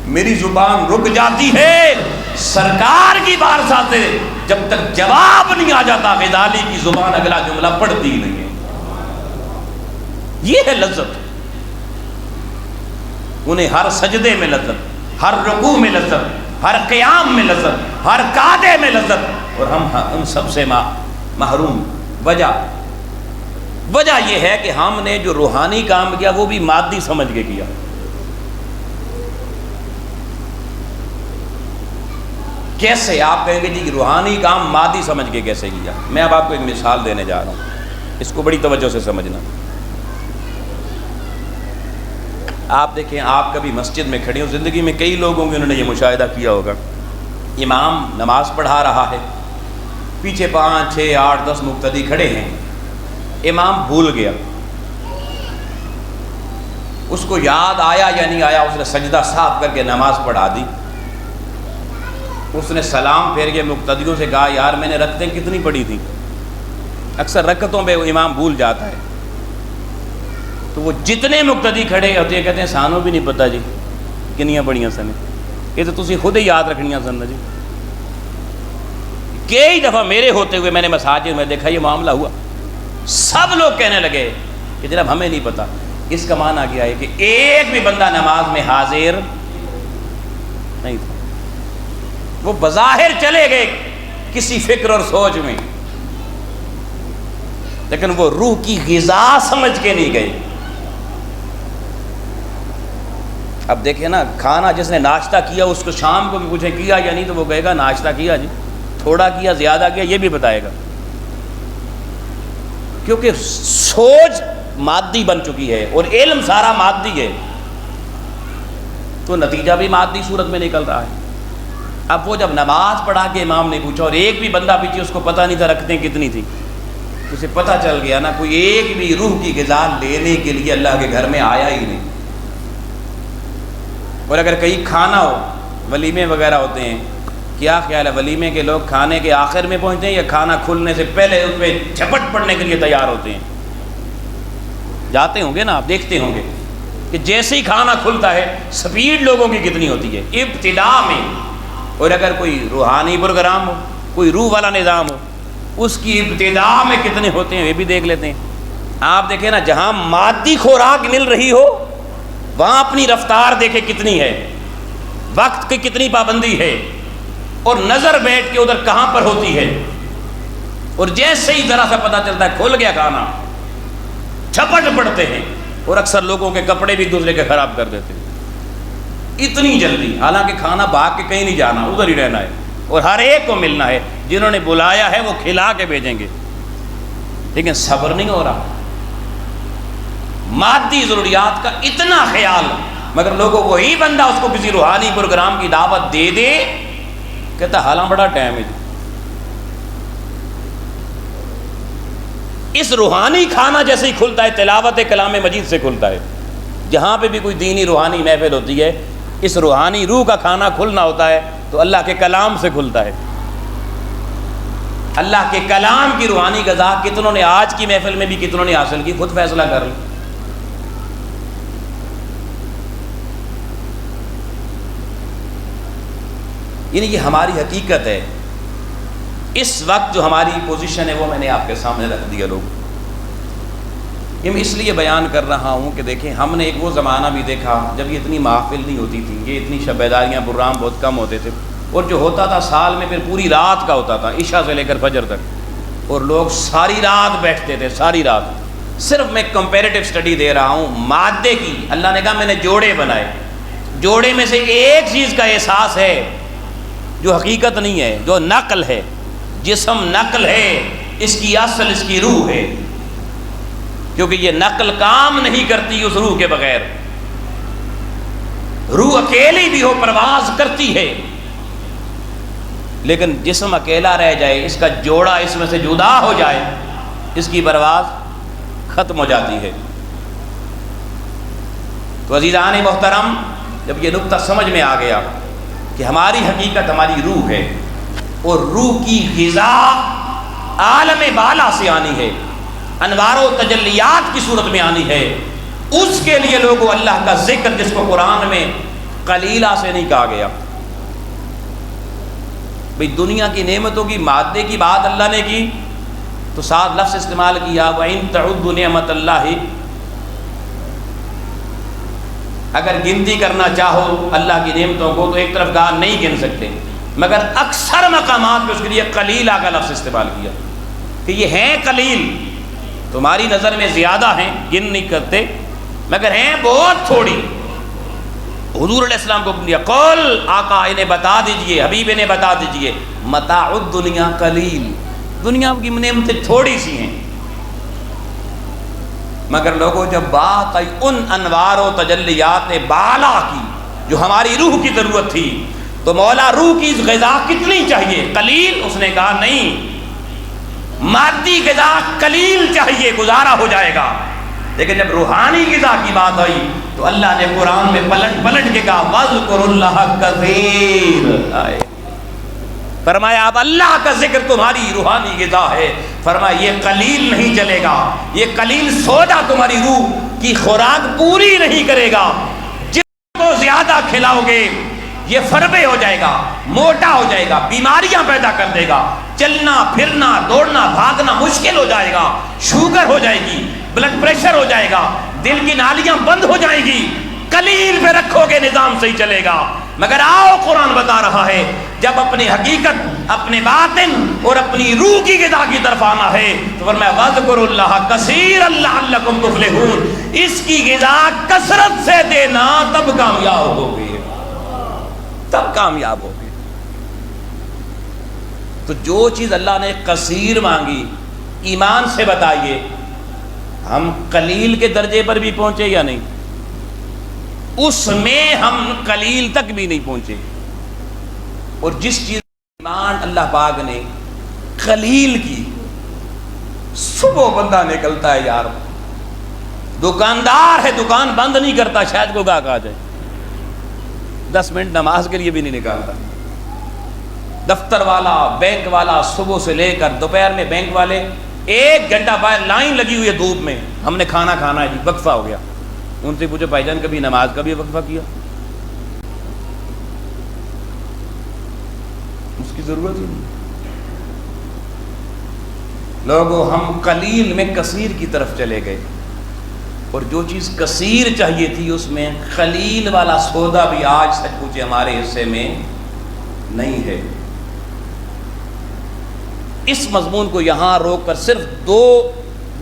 میری زبان رک جاتی ہے سرکار کی بارگاہ سے جب تک جواب نہیں آ جاتا غزالی کی زبان اگلا جملہ پڑھتی ہی نہیں ہے۔ یہ ہے لذت، انہیں ہر سجدے میں لذت، ہر رکوع میں لذت، ہر قیام میں لذت، ہر قعدے میں لذت، اور ہم ان سب سے محروم۔ وجہ یہ ہے کہ ہم نے جو روحانی کام کیا وہ بھی مادی سمجھ کے کیا۔ کیسے؟ آپ کہیں گے جی روحانی کام مادی سمجھ کے کیسے کیا؟ میں اب آپ کو ایک مثال دینے جا رہا ہوں، اس کو بڑی توجہ سے سمجھنا۔ آپ دیکھیں، آپ کبھی مسجد میں کھڑے ہو، زندگی میں کئی لوگ ہوں گے انہوں نے یہ مشاہدہ کیا ہوگا، امام نماز پڑھا رہا ہے، پیچھے 5 6 8 10 مقتدی کھڑے ہیں، امام بھول گیا، اس کو یاد آیا یا نہیں آیا، اس نے سجدہ صاف کر کے نماز پڑھا دی، اس نے سلام پھیر کے مقتدیوں سے کہا یار میں نے رکعتیں کتنی پڑھی تھیں؟ اکثر رکعتوں میں امام بھول جاتا ہے، تو وہ جتنے مقتدی کھڑے ہوتے ہیں کہتے ہیں سانوں بھی نہیں پتہ جی کنیاں پڑھیاں سن، یہ تو تسی خود ہی یاد رکھنیاں سن جی۔ کئی دفعہ میرے ہوتے ہوئے میں نے مساجد میں دیکھا یہ معاملہ ہوا، سب لوگ کہنے لگے کہ جناب ہمیں نہیں پتہ۔ اس کا معنی کیا ہے کہ ایک بھی بندہ نماز میں حاضر نہیں تھا، وہ بظاہر چلے گئے کسی فکر اور سوچ میں، لیکن وہ روح کی غذا سمجھ کے نہیں گئے۔ اب دیکھیں نا، کھانا جس نے ناشتہ کیا اس کو شام کو بھی پوچھیں کیا یا نہیں تو وہ کہے گا ناشتہ کیا جی، تھوڑا کیا زیادہ کیا یہ بھی بتائے گا، کیونکہ سوچ مادی بن چکی ہے اور علم سارا مادی ہے، تو نتیجہ بھی مادی صورت میں نکل رہا ہے۔ اب وہ جب نماز پڑھا کے امام نے پوچھا اور ایک بھی بندہ پیچھے اس کو پتہ نہیں تھا رکھتے کتنی تھی، اسے پتہ چل گیا نا کوئی ایک بھی روح کی غذا لینے کے لیے اللہ کے گھر میں آیا ہی نہیں۔ اور اگر کہیں کھانا ہو، ولیمے وغیرہ ہوتے ہیں، کیا خیال ہے ولیمے کے لوگ کھانے کے آخر میں پہنچتے ہیں یا کھانا کھلنے سے پہلے اس پہ جھپٹ پڑنے کے لیے تیار ہوتے ہیں؟ جاتے ہوں گے نا، آپ دیکھتے ہوں گے کہ جیسے ہی کھانا کھلتا ہے سپیڈ لوگوں کی کتنی ہوتی ہے ابتدا میں۔ اور اگر کوئی روحانی پروگرام ہو، کوئی روح والا نظام ہو، اس کی ابتدا میں کتنے ہوتے ہیں یہ بھی دیکھ لیتے ہیں۔ آپ دیکھیں نا، جہاں مادی خوراک مل رہی ہو وہاں اپنی رفتار دیکھیں کتنی ہے، وقت کی کتنی پابندی ہے، اور نظر بیٹھ کے ادھر کہاں پر ہوتی ہے، اور جیسے ہی ذرا سا پتہ چلتا ہے کھل گیا کھانا چھپٹ پڑتے ہیں، اور اکثر لوگوں کے کپڑے بھی دوسرے کے خراب کر دیتے ہیں اتنی جلدی، حالانکہ کھانا بھاگ کے کہیں نہیں جانا، ادھر ہی رہنا ہے اور ہر ایک کو ملنا ہے، جنہوں نے بلایا ہے وہ کھلا کے بھیجیں گے، لیکن صبر نہیں ہو رہا، مادی ضروریات کا اتنا خیال، مگر لوگوں وہی بندہ اس کو کسی روحانی پروگرام کی دعوت دے دے کہتا حالاں بڑا ٹائم ہے۔ اس روحانی کھانا جیسے ہی کھلتا ہے تلاوت کلام مجید سے کھلتا ہے، جہاں پہ بھی کوئی دینی روحانی محفل ہوتی ہے اس روحانی روح کا کھانا کھلنا ہوتا ہے تو اللہ کے کلام سے کھلتا ہے۔ اللہ کے کلام کی روحانی غذا کتنوں نے آج کی محفل میں بھی کتنوں نے حاصل کی، خود فیصلہ کر لیں۔ یعنی یہ ہماری حقیقت ہے، اس وقت جو ہماری پوزیشن ہے وہ میں نے آپ کے سامنے رکھ دیا۔ لوگ یہ میں اس لیے بیان کر رہا ہوں کہ دیکھیں ہم نے ایک وہ زمانہ بھی دیکھا جب یہ اتنی محافل نہیں ہوتی تھی، یہ اتنی شب بیداریاں پروگرام بہت کم ہوتے تھے، اور جو ہوتا تھا سال میں پھر پوری رات کا ہوتا تھا، عشاء سے لے کر فجر تک، اور لوگ ساری رات بیٹھتے تھے، ساری رات۔ صرف میں کمپیریٹیو سٹڈی دے رہا ہوں مادے کی۔ اللہ نے کہا میں نے جوڑے بنائے، جوڑے میں سے ایک چیز کا احساس ہے جو حقیقت نہیں ہے، جو نقل ہے، جسم نقل ہے، اس کی اصل اس کی روح ہے، کیونکہ یہ نقل کام نہیں کرتی اس روح کے بغیر۔ روح اکیلی بھی ہو پرواز کرتی ہے، لیکن جسم اکیلا رہ جائے، اس کا جوڑا اس میں سے جدا ہو جائے، اس کی پرواز ختم ہو جاتی ہے۔ تو عزیزان محترم، جب یہ نقطہ سمجھ میں آ گیا کہ ہماری حقیقت ہماری روح ہے، اور روح کی غذا عالم بالا سے آنی ہے، انوار و تجلیات کی صورت میں آنی ہے، اس کے لیے لوگوں اللہ کا ذکر، جس کو قرآن میں قلیلہ سے نہیں کہا گیا۔ بھئی دنیا کی نعمتوں کی، مادے کی بات اللہ نے کی تو ساتھ لفظ استعمال کیا وَإِن تَعُدُّوا نِعْمَتَ اللَّهِ، اگر گنتی کرنا چاہو اللہ کی نعمتوں کو تو ایک طرف کہا نہیں گن سکتے، مگر اکثر مقامات پہ اس کے لیے قلیلہ کا لفظ استعمال کیا کہ یہ ہیں قلیل، تمہاری نظر میں زیادہ ہیں، گن نہیں کرتے مگر ہیں بہت تھوڑی۔ حضور علیہ السلام کو دیا قول، آقا انہیں بتا دیجئے، حبیب انہیں بتا دیجئے، متاع الدنیا قلیل، دنیا کی نعمتیں تھوڑی سی ہیں۔ مگر لوگوں جب بات آئی ان انوار و تجلیات بالا کی جو ہماری روح کی ضرورت تھی، تو مولا روح کی غذا کتنی چاہیے؟ قلیل؟ اس نے کہا نہیں، مادی غذا قلیل چاہیے، گزارا ہو جائے گا۔ لیکن جب روحانی غذا کی بات آئی تو اللہ نے قرآن میں پلٹ پلٹ کے کہا وَاذْكُرُوا اللَّهَ كَثِيرًا، فرمایا اب اللہ کا ذکر تمہاری روحانی غذا ہے، فرمایا یہ قلیل نہیں چلے گا، یہ قلیل سودا تمہاری روح کی خوراک پوری نہیں کرے گا، جس کو زیادہ کھلاؤ گے یہ فربے ہو جائے گا، موٹا ہو جائے گا، بیماریاں پیدا کر دے گا، چلنا پھرنا دوڑنا بھاگنا مشکل ہو جائے گا، شوگر ہو جائے گی، بلڈ پریشر ہو جائے گا، دل کی نالیاں بند ہو جائیں گی۔ قلیل پہ رکھو گے نظام صحیح چلے گا۔ مگر آؤ قرآن بتا رہا ہے جب اپنی حقیقت، اپنے باطن اور اپنی روح کی غذا کی طرف آنا ہے تو فرمایا وَاذْكُرُوا اللَّهَ كَثِيرًا لَعَلَّكُمْ تُفْلِحُونَ، اس کی غذا کثرت سے دینا تب کامیاب ہوگے، تب کامیاب ہوگے۔ تو جو چیز اللہ نے کثیر مانگی، ایمان سے بتائیے ہم قلیل کے درجے پر بھی پہنچے یا نہیں؟ اس میں ہم قلیل تک بھی نہیں پہنچے۔ اور جس چیز ایمان اللہ پاک نے قلیل کی، صبح بندہ نکلتا ہے یار، دکاندار ہے دکان بند نہیں کرتا، شاید کو گاہک آ جائے، 10 منٹ نماز کے لیے بھی نہیں نکالتا۔ دفتر والا، بینک والا، صبح سے لے کر دوپہر میں بینک والے 1 گھنٹہ باہر لائن لگی ہوئی ہے دھوپ میں، ہم نے کھانا کھانا ہے جی، وقفہ ہو گیا۔ ان سے پوچھو بھائی جان کبھی نماز کا بھی وقفہ کیا؟ اس کی ضرورت ہی نہیں۔ لوگوں ہم قلیل میں کثیر کی طرف چلے گئے، اور جو چیز کثیر چاہیے تھی اس میں قلیل والا سودا بھی آج سچ پوچھے ہمارے حصے میں نہیں ہے۔ اس مضمون کو یہاں روک کر صرف 2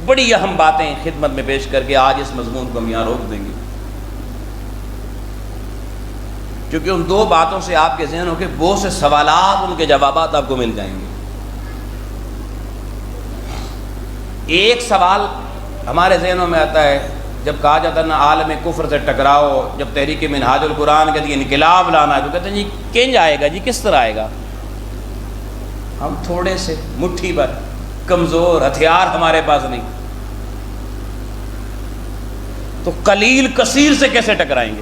بڑی اہم باتیں خدمت میں پیش کر کے آج اس مضمون کو ہم یہاں روک دیں گے، کیونکہ ان 2 باتوں سے آپ کے ذہنوں کے بہت سے سوالات، ان کے جوابات آپ کو مل جائیں گے۔ ایک سوال ہمارے ذہنوں میں آتا ہے جب کہا جاتا ہے نا عالم کفر سے ٹکراؤ، جب تحریک منہاج القرآن کہتی ہے انقلاب لانا ہے تو کہتے ہیں جی کنج آئے گا، جی کس طرح آئے گا؟ ہم تھوڑے سے مٹھی پر کمزور، ہتھیار ہمارے پاس نہیں، تو قلیل کثیر سے کیسے ٹکرائیں گے؟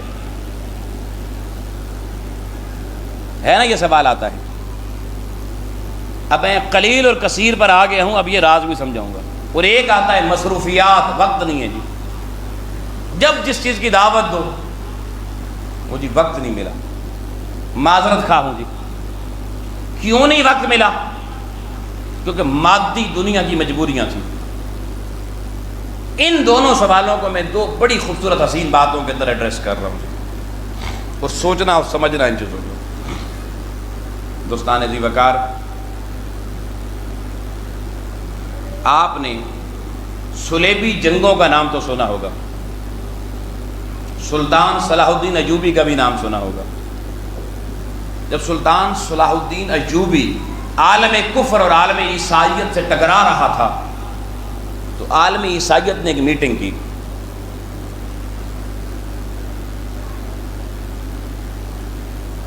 ہے نا یہ سوال آتا ہے۔ اب میں قلیل اور کثیر پر آ گیا ہوں، اب یہ راز بھی سمجھاؤں گا۔ اور ایک آتا ہے مصروفیات، وقت نہیں ہے جی، جب جس چیز کی دعوت دو وہ جی وقت نہیں ملا، معذرت خواہ ہوں جی، کیوں نہیں وقت ملا؟ کیونکہ مادی دنیا کی مجبوریاں تھیں۔ ان دونوں سوالوں کو میں 2 بڑی خوبصورت حسین باتوں کے اندر ایڈریس کر رہا ہوں، اور سوچنا اور سمجھنا ان چیزوں کو۔ دوستان عزیز وقار، آپ نے صلیبی جنگوں کا نام تو سنا ہوگا، سلطان صلاح الدین ایوبی کا بھی نام سنا ہوگا۔ جب سلطان صلاح الدین ایوبی عالم کفر اور عالم عیسائیت سے ٹکرا رہا تھا تو عالم عیسائیت نے ایک میٹنگ کی۔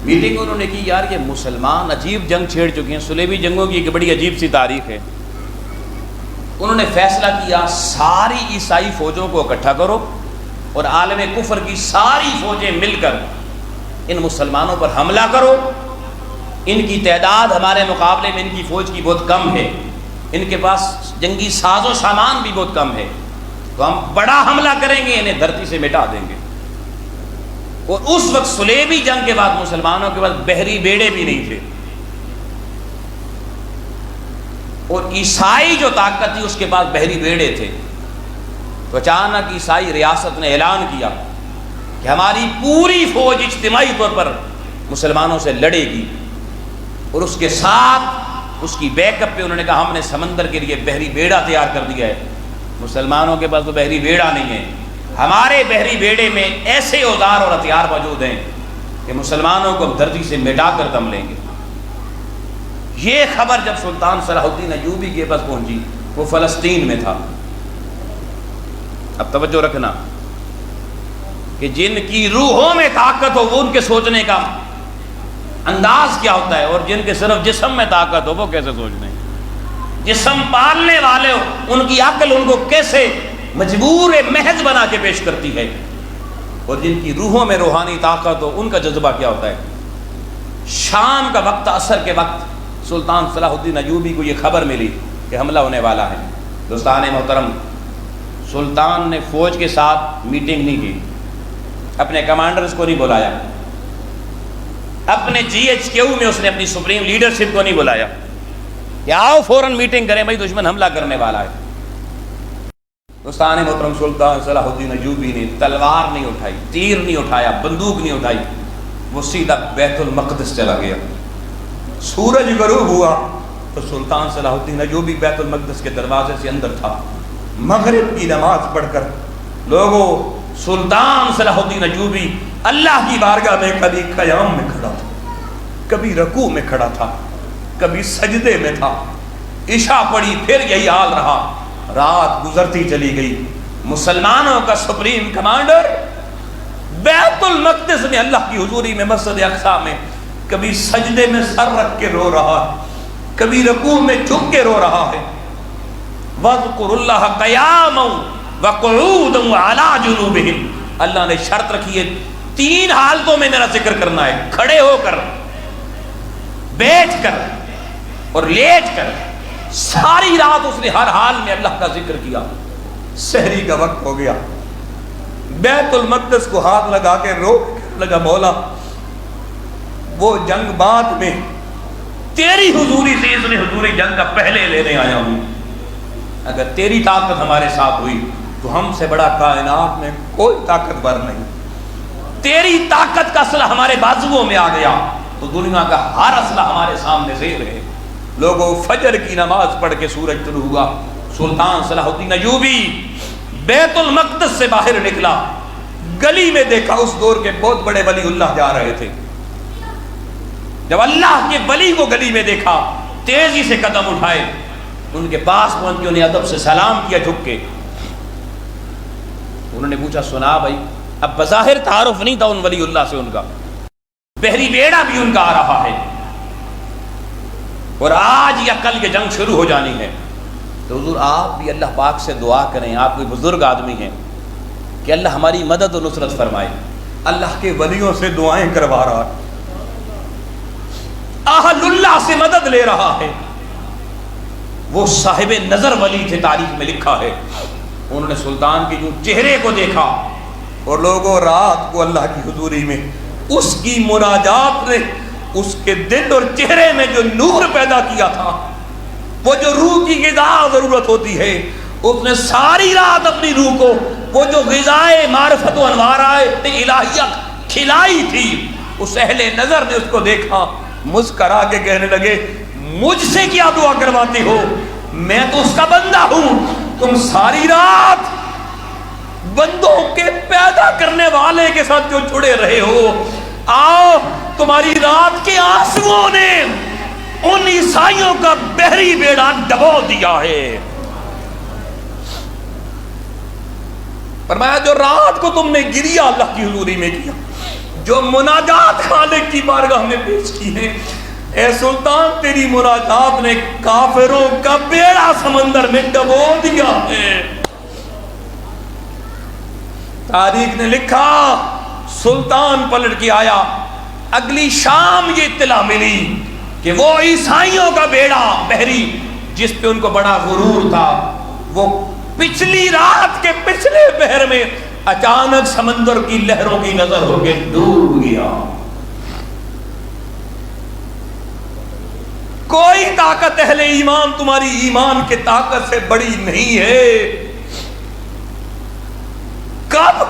میٹنگ انہوں نے کی، یار یہ مسلمان عجیب جنگ چھیڑ چکے ہیں، صلیبی جنگوں کی ایک بڑی عجیب سی تاریخ ہے۔ انہوں نے فیصلہ کیا ساری عیسائی فوجوں کو اکٹھا کرو اور عالم کفر کی ساری فوجیں مل کر ان مسلمانوں پر حملہ کرو ان کی تعداد ہمارے مقابلے میں ان کی فوج کی بہت کم ہے، ان کے پاس جنگی ساز و سامان بھی بہت کم ہے، تو ہم بڑا حملہ کریں گے، انہیں دھرتی سے مٹا دیں گے۔ اور اس وقت صلیبی جنگ کے بعد مسلمانوں کے پاس بحری بیڑے بھی نہیں تھے، اور عیسائی جو طاقت تھی اس کے پاس بحری بیڑے تھے۔ تو اچانک عیسائی ریاست نے اعلان کیا کہ ہماری پوری فوج اجتماعی طور پر مسلمانوں سے لڑے گی، اور اس کے ساتھ اس کی بیک اپ پہ انہوں نے کہا ہم نے سمندر کے لیے بحری بیڑا تیار کر دیا ہے۔ مسلمانوں کے پاس تو بحری بیڑا نہیں ہے، ہمارے بحری بیڑے میں ایسے اوزار اور ہتھیار موجود ہیں کہ مسلمانوں کو دھرتی سے مٹا کر دم لیں گے۔ یہ خبر جب سلطان صلاح الدین ایوبی کے پاس پہنچی، وہ فلسطین میں تھا۔ اب توجہ رکھنا کہ جن کی روحوں میں طاقت ہو وہ ان کے سوچنے کا انداز کیا ہوتا ہے، اور جن کے صرف جسم میں طاقت ہو وہ کیسے سوچنے ہیں۔ جسم پالنے والے ہو ان کی عقل ان کو کیسے مجبور محض بنا کے پیش کرتی ہے، اور جن کی روحوں میں روحانی طاقت ہو ان کا جذبہ کیا ہوتا ہے۔ شام کا وقت، عصر کے وقت سلطان صلاح الدین ایوبی کو یہ خبر ملی کہ حملہ ہونے والا ہے۔ دوستان محترم، سلطان نے فوج کے ساتھ میٹنگ نہیں کی، اپنے کمانڈرز کو نہیں بلایا، اپنے جی ایچ کیو میں اس نے اپنی سپریم لیڈرشپ کو نہیں بلایا کہ آؤ فوراً میٹنگ کریں بھائی دشمن حملہ کرنے والا ہے۔ دوستان محترم، سلطان صلاح الدین ایوبی نے تلوار نہیں اٹھائی، تیر نہیں اٹھایا، بندوق نہیں اٹھائی، وہ سیدھا بیت المقدس چلا گیا۔ سورج غروب ہوا تو سلطان صلاح الدین ایوبی بیت المقدس کے دروازے سے اندر تھا۔ مغرب کی نماز پڑھ کر لوگوں، سلطان صلاح الدین ایوبی اللہ کی بارگاہ میں کبھی قیام میں کھڑا تھا، کبھی رکوع میں کھڑا تھا، کبھی سجدے میں تھا۔ عشاء پڑی پھر یہی حال رہا، رات گزرتی چلی گئی۔ مسلمانوں کا سپریم کمانڈر بیت المقدس میں اللہ کی حضوری میں مسجد اقصی میں کبھی سجدے میں سر رکھ کے رو رہا ہے، کبھی رکوع میں جھک کے رو رہا ہے۔ وَاذْكُرُوا اللَّهَ قِيَامًا وَقُعُودًا وَعَلَىٰ جُنُوبِهِمْ، اللہ نے شرط رکھی ہے 3 حالتوں میں میرا ذکر کرنا ہے، کھڑے ہو کر، بیٹھ کر اور لیٹ کر۔ ساری رات اس نے ہر حال میں اللہ کا ذکر کیا۔ سحری کا وقت ہو گیا، بیت المقدس کو ہاتھ لگا کے رو لگا، مولا وہ جنگ بعد میں تیری حضوری سے اس نے حضوری جنگ کا پہلے لینے آیا ہوں، اگر تیری طاقت ہمارے ساتھ ہوئی تو ہم سے بڑا کائنات میں کوئی طاقتور نہیں۔ تیری طاقت کا اسلحہ ہمارے بازوؤں میں آ گیا تو دنیا کا ہر اسلحہ ہمارے سامنے زیر ہے۔ لوگوں، فجر کی نماز پڑھ کے سورج طلوع ہوا، سلطان صلاح الدین ایوبی بیت المقدس سے باہر نکلا، گلی میں دیکھا اس دور کے بہت بڑے ولی اللہ جا رہے تھے۔ جب اللہ کے ولی کو گلی میں دیکھا، تیزی سے قدم اٹھائے، ان کے پاس پہنچ کے انہیں ادب سے سلام کیا جھک کے۔ انہوں نے پوچھا، سنا بھائی، اب بظاہر تعارف نہیں تھا ان ولی اللہ سے ان کا، بحری بیڑا بھی ان کا آ رہا ہے اور آج یا کل یہ جنگ شروع ہو جانی ہے، تو حضور آپ بھی اللہ پاک سے دعا کریں، آپ کوئی بزرگ آدمی ہیں، کہ اللہ ہماری مدد و نصرت فرمائے۔ اللہ کے ولیوں سے دعائیں کروا رہا ہے، اہل اللہ سے مدد لے رہا ہے۔ وہ صاحب نظر ولی تھے، تاریخ میں لکھا ہے۔ انہوں نے سلطان کے جو چہرے کو دیکھا، اور لوگوں رات کو اللہ کی حضوری میں اس کی مناجات نے اس کے دل اور چہرے میں جو نور پیدا کیا تھا، وہ جو روح کی غذا ضرورت ہوتی ہے، اس نے ساری رات اپنی روح کو وہ جو غذائے معرفت و انوارات الہیہ کھلائی تھی، اس اہل نظر نے اس کو دیکھا، مسکرا کے کہنے لگے، مجھ سے کیا دعا کرواتے ہو، میں تو اس کا بندہ ہوں، تم ساری رات بندوں کے پیدا کرنے والے کے ساتھ جو جڑے رہے ہو، آؤ تمہاری رات کے آنسوؤں نے ان عیسائیوں کا بحری بیڑا ڈبو دیا ہے۔ فرمایا جو رات کو تم نے گریا اللہ کی حضوری میں کیا، جو مناجات خالق کی بارگاہ میں پیش کی ہے، اے سلطان تیری مناجات نے کافروں کا بیڑا سمندر میں ڈبو دیا ہے۔ تاریخ نے لکھا، سلطان پلٹ کے آیا، اگلی شام یہ اطلاع ملی کہ وہ عیسائیوں کا بیڑا بحری جس پہ ان کو بڑا غرور تھا، وہ پچھلی رات کے پچھلے پہر میں اچانک سمندر کی لہروں کی نظر ہو کے ڈوب گیا۔ کوئی طاقت اہل ایمان تمہاری ایمان کی طاقت سے بڑی نہیں ہے۔ کب؟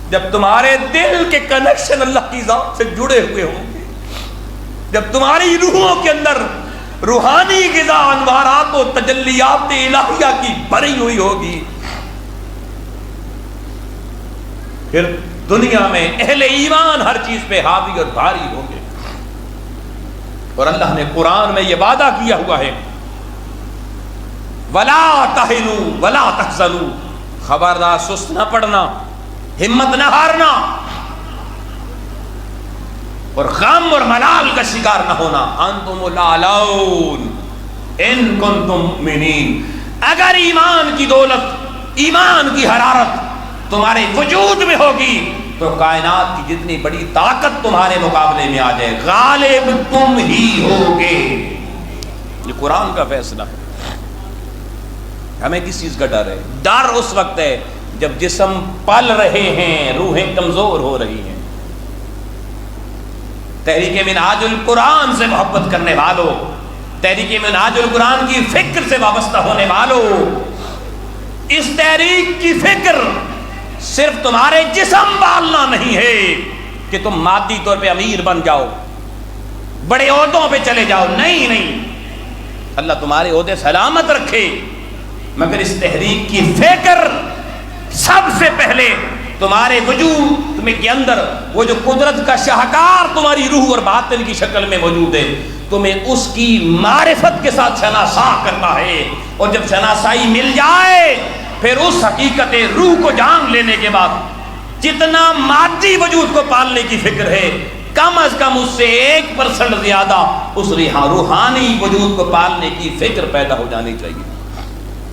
جب تمہارے دل کے کنیکشن اللہ کی ذات سے جڑے ہوئے ہوں گے، جب تمہاری روحوں کے اندر روحانی غذا انوارات و تجلیات الہیہ کی بھری ہوئی ہوگی، پھر دنیا میں اہل ایمان ہر چیز پہ حاوی اور بھاری ہوں گے۔ اور اللہ نے قرآن میں یہ وعدہ کیا ہوا ہے، وَلَا تَهِنُوا وَلَا تَحْزَنُوا، خبردار سست نہ پڑنا، ہمت نہ ہارنا، اور غم اور ملال کا شکار نہ ہونا۔ انتم الاعلون ان کنتم مؤمنین، اگر ایمان کی دولت، ایمان کی حرارت تمہارے وجود میں ہوگی تو کائنات کی جتنی بڑی طاقت تمہارے مقابلے میں آ جائے، غالب تم ہی ہوگے۔ یہ قرآن کا فیصلہ ہے۔ ہمیں کس چیز کا ڈر ہے؟ ڈر اس وقت ہے جب جسم پل رہے ہیں، روحیں کمزور ہو رہی ہیں۔ تحریک منہاج القرآن سے محبت کرنے والوں، تحریک منہاج القرآن کی فکر سے وابستہ ہونے والوں، اس تحریک کی فکر صرف تمہارے جسم بالنا نہیں ہے کہ تم مادی طور پہ امیر بن جاؤ، بڑے عہدوں پہ چلے جاؤ، نہیں نہیں، اللہ تمہارے عہدے سلامت رکھے، مگر اس تحریک کی فکر سب سے پہلے تمہارے وجود تمہیں کے اندر وہ جو قدرت کا شاہکار تمہاری روح اور باطن کی شکل میں موجود ہے، تمہیں اس کی معرفت کے ساتھ شناسا کرنا ہے۔ اور جب شناسائی مل جائے پھر اس حقیقت روح کو جان لینے کے بعد جتنا مادی وجود کو پالنے کی فکر ہے، کم از کم اس سے 1% زیادہ اس روحانی وجود کو پالنے کی فکر پیدا ہو جانی چاہیے۔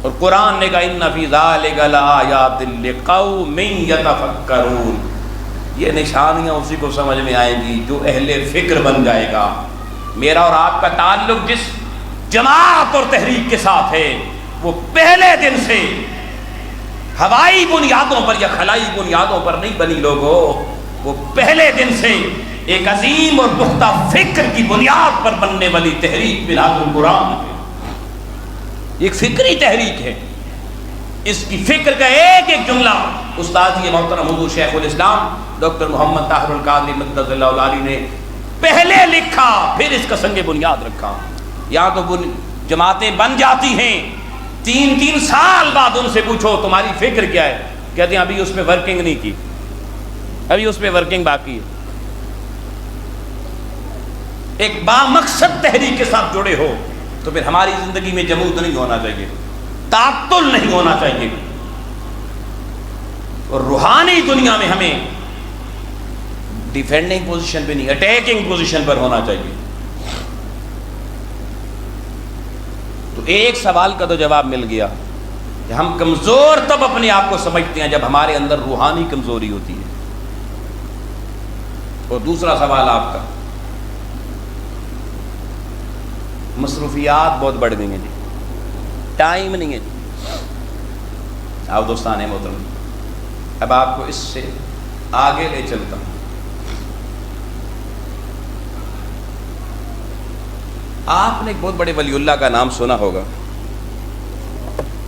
اور قرآن نے کہا ان فی ذالک لآیات لقوم یتفکرون، یہ نشانیاں اسی کو سمجھ میں آئیں گی جو اہل فکر بن جائے گا۔ میرا اور آپ کا تعلق جس جماعت اور تحریک کے ساتھ ہے وہ پہلے دن سے ہوائی بنیادوں پر یا خلائی بنیادوں پر نہیں بنی لوگوں، وہ پہلے دن سے ایک عظیم اور پختہ فکر کی بنیاد پر بننے والی تحریک منہاج القرآن ہے۔ ایک فکری تحریک ہے۔ اس کی فکر کا ایک ایک جملہ استاد یہ محترم حضور شیخ الاسلام ڈاکٹر محمد طاہر القادری مقدس اللہ العالی نے پہلے لکھا، پھر اس کا سنگ بنیاد رکھا۔ یہاں تو جماعتیں بن جاتی ہیں، 3 سال بعد ان سے پوچھو تمہاری فکر کیا ہے، کہتے ہیں ابھی اس پہ ورکنگ نہیں کی، ابھی اس پہ ورکنگ باقی ہے۔ ایک بامقصد تحریک کے ساتھ جڑے ہو تو پھر ہماری زندگی میں جمود نہیں ہونا چاہیے، تعطل نہیں ہونا چاہیے، اور روحانی دنیا میں ہمیں ڈیفینڈنگ پوزیشن پہ نہیں، اٹیکنگ پوزیشن پر ہونا چاہیے۔ تو ایک سوال کا تو جواب مل گیا کہ ہم کمزور تب اپنے آپ کو سمجھتے ہیں جب ہمارے اندر روحانی کمزوری ہوتی ہے۔ اور دوسرا سوال آپ کا، مصروفیات بہت بڑھ گئی ہیں جی، ٹائم نہیں ہے جی۔ آپ دوستان محترم، اب آپ کو اس سے آگے لے چلتا ہوں۔ آپ نے ایک بہت بڑے ولی اللہ کا نام سنا ہوگا،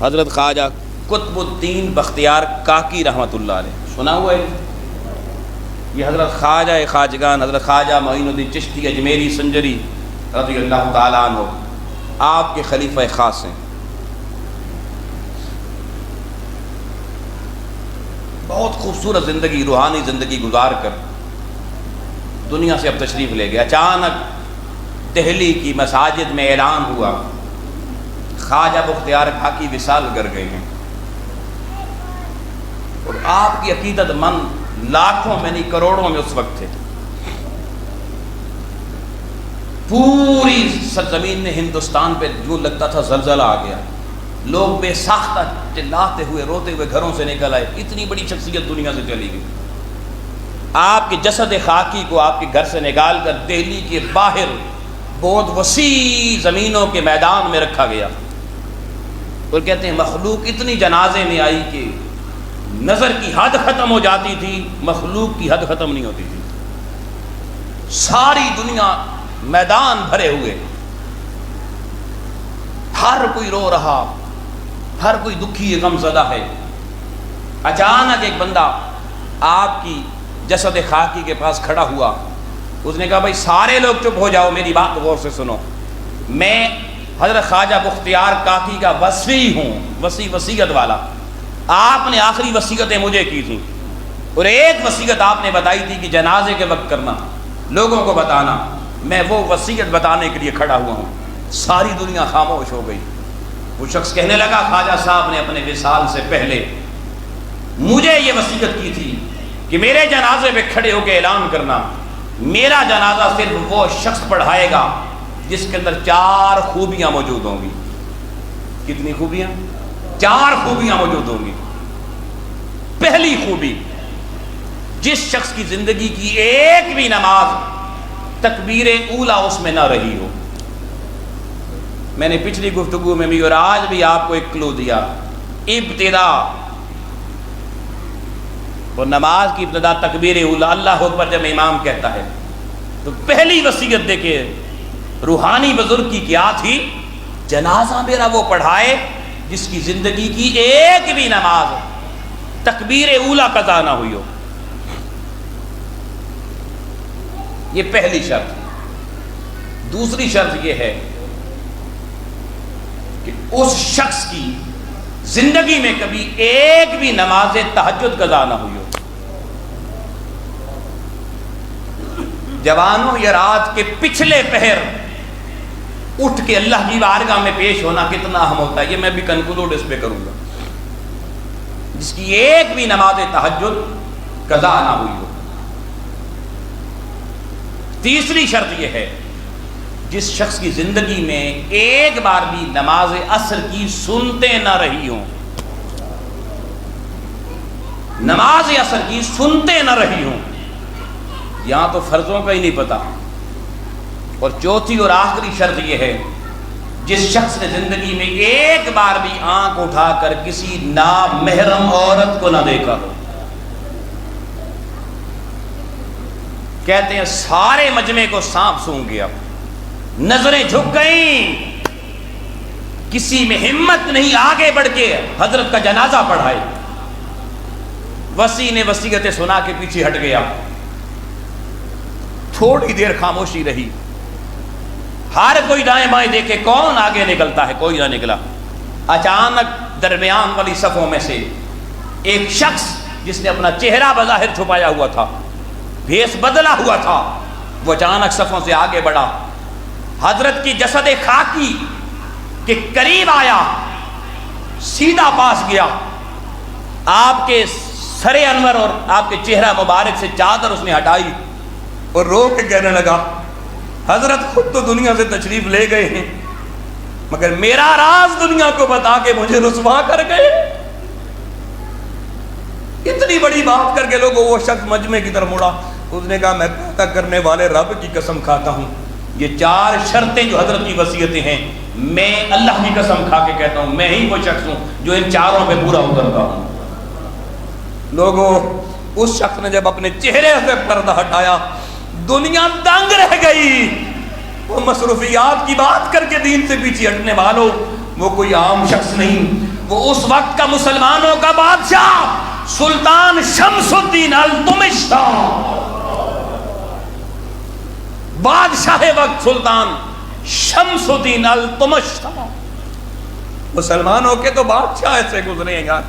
حضرت خواجہ قطب الدین بختیار کاکی رحمۃ اللہ علیہ، سنا ہوا ہے؟ یہ حضرت خواجہ خواجگان حضرت خواجہ معین الدین چشتی اجمیری سنجری رضی اللہ تعالیٰ عنہ آپ کے خلیفہ خاص ہیں۔ بہت خوبصورت زندگی، روحانی زندگی گزار کر دنیا سے اب تشریف لے گئے۔ اچانک دہلی کی مساجد میں اعلان ہوا خواجہ بختیار کاکی وصال کر گئے ہیں، اور آپ کی عقیدت مند لاکھوں میں نہیں کروڑوں میں اس وقت تھے۔ پوری سرزمین میں ہندوستان پہ جو لگتا تھا زلزلہ آ گیا، لوگ بے ساختہ چلاتے ہوئے روتے ہوئے گھروں سے نکل آئے، اتنی بڑی شخصیت دنیا سے چلی گئی۔ آپ کے جسد خاکی کو آپ کے گھر سے نکال کر دہلی کے باہر بہت وسیع زمینوں کے میدان میں رکھا گیا، اور کہتے ہیں مخلوق اتنی جنازے میں آئی کہ نظر کی حد ختم ہو جاتی تھی، مخلوق کی حد ختم نہیں ہوتی تھی، ساری دنیا میدان بھرے ہوئے، ہر کوئی رو رہا، ہر کوئی دکھی غم زدہ ہے۔ اچانک ایک بندہ آپ کی جسد خاکی کے پاس کھڑا ہوا، اس نے کہا بھائی سارے لوگ چپ ہو جاؤ، میری بات غور سے سنو، میں حضرت خواجہ بختیار کاکی کا وصی ہوں، وصیت والا۔ آپ نے آخری وصیتیں مجھے کی تھیں، اور ایک وصیت آپ نے بتائی تھی کہ جنازے کے وقت کرنا، لوگوں کو بتانا، میں وہ وصیت بتانے کے لیے کھڑا ہوا ہوں۔ ساری دنیا خاموش ہو گئی۔ وہ شخص کہنے لگا خواجہ صاحب نے اپنے وصال سے پہلے مجھے یہ وصیت کی تھی کہ میرے جنازے پہ کھڑے ہو کے اعلان کرنا، میرا جنازہ صرف وہ شخص پڑھائے گا جس کے اندر 4 خوبیاں موجود ہوں گی۔ کتنی خوبیاں؟ 4 خوبیاں موجود ہوں گی۔ پہلی خوبی، جس شخص کی زندگی کی ایک بھی نماز تکبیر اولا اس میں نہ رہی ہو۔ میں نے پچھلی گفتگو میں بھی اور آج بھی آپ کو ایک کلو دیا، ابتدا اور نماز کی ابتدا تکبیر اولا، اللہ اکبر جب امام کہتا ہے تو پہلی وصیت دیکھیں روحانی بزرگ کی کیا تھی؟ جنازہ میرا وہ پڑھائے جس کی زندگی کی ایک بھی نماز تکبیر اولا قضا نہ ہوئی ہو۔ یہ پہلی شرط۔ دوسری شرط یہ ہے کہ اس شخص کی زندگی میں کبھی ایک بھی نماز تہجد قضا نہ ہوئی ہو۔ جوانوں، یہ رات کے پچھلے پہر اٹھ کے اللہ کی بارگاہ میں پیش ہونا کتنا اہم ہوتا ہے، یہ میں بھی کنکلوڈ اس پہ کروں گا۔ جس کی ایک بھی نماز تہجد قضا نہ ہوئی ہو۔ تیسری شرط یہ ہے، جس شخص کی زندگی میں ایک بار بھی نماز عصر کی سنتے نہ رہی ہوں، نماز عصر کی سنتے نہ رہی ہوں، یہاں تو فرضوں کا ہی نہیں پتا۔ اور چوتھی اور آخری شرط یہ ہے، جس شخص نے زندگی میں ایک بار بھی آنکھ اٹھا کر کسی نامحرم عورت کو نہ دیکھا ہو۔ کہتے ہیں سارے مجمع کو سانپ سونگھ گیا، نظریں جھک گئیں، کسی میں ہمت نہیں آگے بڑھ کے حضرت کا جنازہ پڑھائے۔ وصی نے وصیتیں سنا کے پیچھے ہٹ گیا، تھوڑی دیر خاموشی رہی، ہر کوئی دائیں بائیں دیکھے کون آگے نکلتا ہے، کوئی نہ نکلا۔ اچانک درمیان والی صفوں میں سے ایک شخص جس نے اپنا چہرہ بظاہر چھپایا ہوا تھا، بھیس بدلا ہوا تھا، وہ اچانک صفوں سے آگے بڑھا، حضرت کی جسد خاکی کے قریب آیا، سیدھا پاس گیا، آپ کے سر انور اور آپ کے چہرہ مبارک سے چادر اس نے ہٹائی اور رو کے کہنے لگا حضرت خود تو دنیا سے تشریف لے گئے ہیں، مگر میرا راز دنیا کو بتا کے مجھے رسوا کر گئے۔ اتنی بڑی بات کر کے لوگوں وہ شخص مجمع کی طرف مڑا، اس نے کہا میں پیدا کرنے والے رب کی قسم کھاتا ہوں، یہ 4 شرطیں جو حضرت کی وصیتیں ہیں، میں اللہ کی قسم کھا کے کہتا ہوں میں ہی وہ شخص ہوں جو ان 4 پہ پورا اترتا ہوں۔ لوگوں، اس شخص نے جب اپنے چہرے سے پردہ ہٹایا، دنیا دنگ رہ گئی۔ وہ مصروفیات کی بات کر کے دین سے پیچھے ہٹنے والوں، وہ کوئی عام شخص نہیں، وہ اس وقت کا مسلمانوں کا بادشاہ سلطان شمس الدین التمش تھا۔ بادشاہ وقت سلطان شمس الدین التمش تھا۔ مسلمانوں کے تو بادشاہ ایسے گزرے ہیں یار،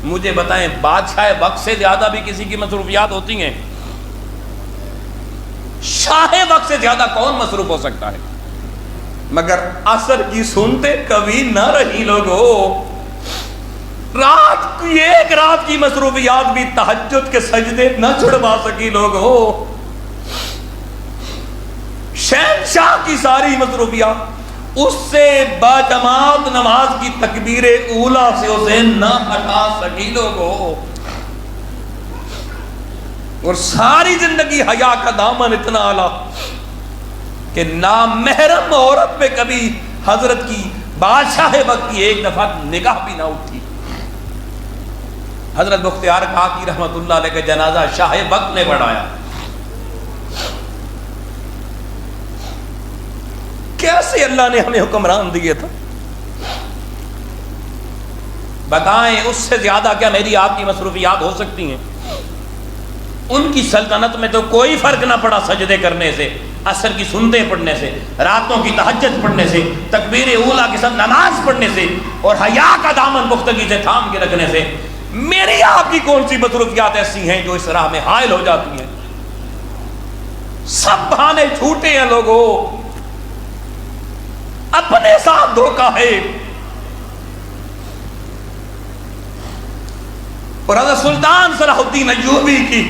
مجھے بتائیں بادشاہ وقت سے زیادہ بھی کسی کی مصروفیات ہوتی ہیں؟ شاہ وقت سے زیادہ کون مصروف ہو سکتا ہے؟ مگر عصر کی سنتے کبھی نہ رہی لوگوں۔ رات کی ایک رات کی مصروفیات بھی تہجد کے سجدے نہ چھڑوا سکی لوگوں۔ شہنشاہ کی ساری مصروفیات اس سے باجماعت نماز کی تکبیر اولا سے اسے نہ ہٹا سکی لوگوں، اور ساری زندگی حیا کا دامن اتنا اعلیٰ کہ نامحرم عورت پہ کبھی حضرت کی بادشاہ وقت کی ایک دفعہ نگاہ بھی نہ اٹھی. حضرت مختار کاکی رحمت اللہ علیہ کا جنازہ شاہ وقت نے پڑھایا. کیسے اللہ نے ہمیں حکمران دیے تھا؟ بتائیں اس سے زیادہ کیا میری آپ کی مصروفیات ہو سکتی ہیں؟ ان کی سلطنت میں تو کوئی فرق نہ پڑا سجدے کرنے سے، عصر کی سنتیں پڑھنے سے، راتوں کی تہجد پڑھنے سے، تکبیر اولیٰ کے ساتھ نماز پڑھنے سے، اور حیا کا دامن پختگی سے تھام کے رکھنے سے. میری آپ کی کون سی مصروفیات ایسی ہیں جو اس راہ میں حائل ہو جاتی ہیں؟ سب بہانے چھوٹے ہیں لوگوں، اپنے ساتھ دھوکہ ہے. اور حضرت سلطان صلاح الدین ایوبی کی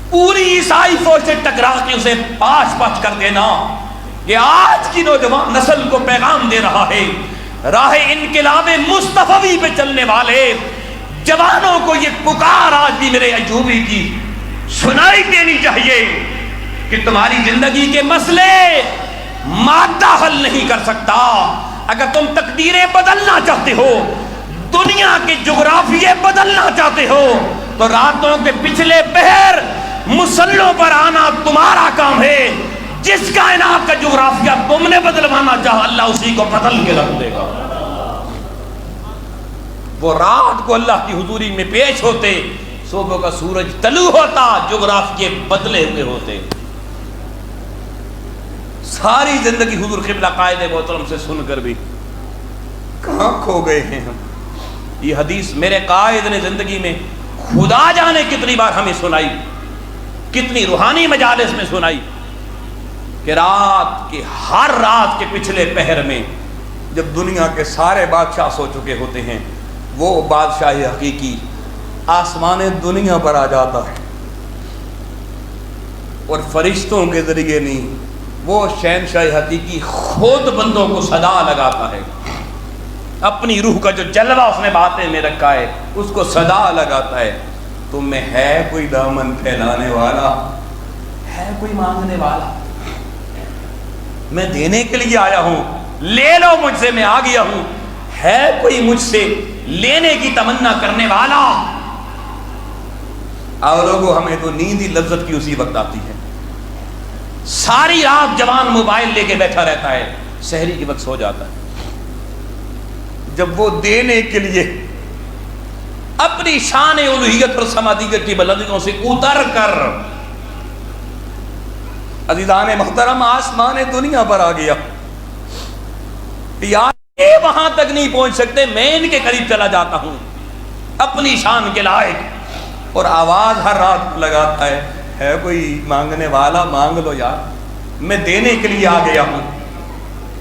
پوری عیسائی فوج سے ٹکرا کے اسے پاش پاش کر دینا، یہ آج کی نوجوان نسل کو پیغام دے رہا ہے. راہ انقلاب مصطفی پہ چلنے والے جوانوں کو یہ پکار آج بھی میرے ایوبی کی سنائی دینی چاہیے کہ تمہاری زندگی کے مسئلے مادہ حل نہیں کر سکتا. اگر تم تقدیریں بدلنا چاہتے ہو، دنیا کے جغرافیے بدلنا چاہتے ہو، تو راتوں کے پچھلے پہر مسلوں پر آنا تمہارا کام ہے. جس کائنات کا جغرافیہ تم نے بدلوانا چاہا، اللہ اسی کو بدل کے رکھ دے گا. وہ رات کو اللہ کی حضوری میں پیش ہوتے، صبح کا سورج طلوع ہوتا، جغرافیے بدلے ہوئے ہوتے. ساری زندگی حضور قبلہ قائد محترم سے سن کر بھی کہاں کھو گئے ہیں ہم. یہ حدیث میرے قائد نے زندگی میں خدا جانے کتنی بار ہمیں سنائی، کتنی روحانی مجالس میں سنائی، کہ رات کے ہر رات کے پچھلے پہر میں جب دنیا کے سارے بادشاہ سو چکے ہوتے ہیں، وہ بادشاہ حقیقی آسمان دنیا پر آ جاتا ہے، اور فرشتوں کے ذریعے نہیں، وہ شہنشاہ حقیقی خود بندوں کو صدا لگاتا ہے. اپنی روح کا جو جلوہ اس نے باتیں میں رکھا ہے اس کو صدا لگاتا ہے. تم میں ہے کوئی دامن پھیلانے والا، ہے کوئی مانگنے والا؟ میں دینے کے لیے آیا ہوں، لے لو مجھ سے، میں آ گیا ہوں. ہے کوئی مجھ سے لینے کی تمنا کرنے والا؟ اور لوگوں ہمیں تو نیند ہی لذت کی اسی وقت آتی ہے. ساری رات جوان موبائل لے کے بیٹھا رہتا ہے، سحری کے وقت سو جاتا ہے. جب وہ دینے کے لیے اپنی شان الوہیت اور سمادیت کی بلندیوں سے اتر کر عزیزان محترم آسمان دنیا پر آ گیا، یہ وہاں تک نہیں پہنچ سکتے، میں ان کے قریب چلا جاتا ہوں اپنی شان کے لائق، اور آواز ہر رات لگاتا ہے کوئی مانگنے والا؟ مانگ لو یار، میں دینے کے لیے آ گیا ہوں.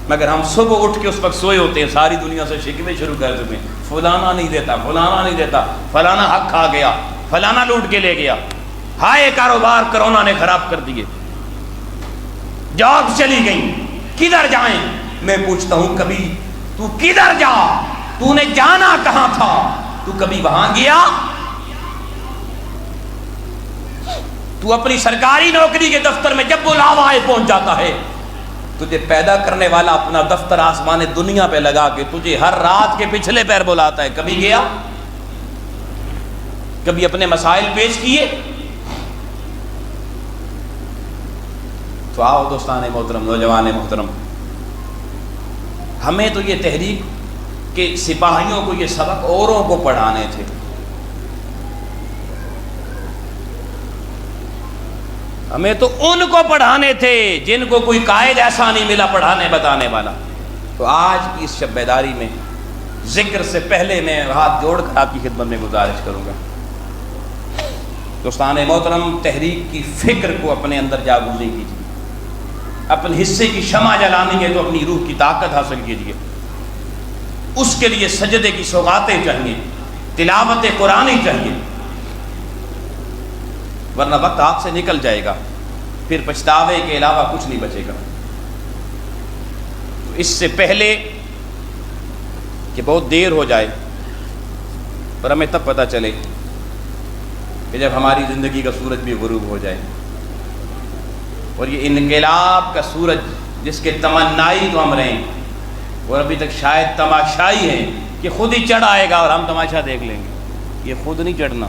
مگر ہم صبح اٹھ کے اس وقت سوئے ہوتے ہیں، ساری دنیا سے شکوے شروع کر دیتے ہیں، فلانا نہیں دیتا، فلانا نہیں دیتا، فلانا حق کھا گیا، فلانا لوٹ کے لے گیا، ہائے کاروبار کرونا نے خراب کر دیے، جاب چلی گئی، کدھر جائیں؟ میں پوچھتا ہوں کبھی تو کدھر جا؟ تو نے جانا کہاں تھا؟ تو کبھی وہاں گیا؟ تو اپنی سرکاری نوکری کے دفتر میں جب بلاوا آئے پہنچ جاتا ہے، تجھے پیدا کرنے والا اپنا دفتر آسمان دنیا پہ لگا کے تجھے ہر رات کے پچھلے پیر بلاتا ہے. کبھی گیا؟ کبھی اپنے مسائل پیش کیے؟ تو آؤ دوستان محترم، نوجوان محترم، ہمیں تو یہ تحریک کے سپاہیوں کو یہ سبق اوروں کو پڑھانے تھے. ہمیں تو ان کو پڑھانے تھے جن کو کوئی قائد ایسا نہیں ملا پڑھانے بتانے والا. تو آج کی اس شب بیداری میں ذکر سے پہلے میں ہاتھ جوڑ کر آپ کی خدمت میں گزارش کروں گا، دوستان محترم، تحریک کی فکر کو اپنے اندر جاگزی کیجیے. اپنے حصے کی شمع جلانی ہے تو اپنی روح کی طاقت حاصل کیجیے. اس کے لیے سجدے کی سوغاتیں چاہیے، تلاوت قرآن چاہیے، ورنہ وقت ہاتھ سے نکل جائے گا، پھر پچھتاوے کے علاوہ کچھ نہیں بچے گا. تو اس سے پہلے کہ بہت دیر ہو جائے اور ہمیں تب پتہ چلے کہ جب ہماری زندگی کا سورج بھی غروب ہو جائے، اور یہ انقلاب کا سورج جس کے تمنائی تو ہم رہے ہیں، اور ابھی تک شاید تماشائی ہیں کہ خود ہی چڑھ آئے گا اور ہم تماشا دیکھ لیں گے، یہ خود نہیں چڑھنا۔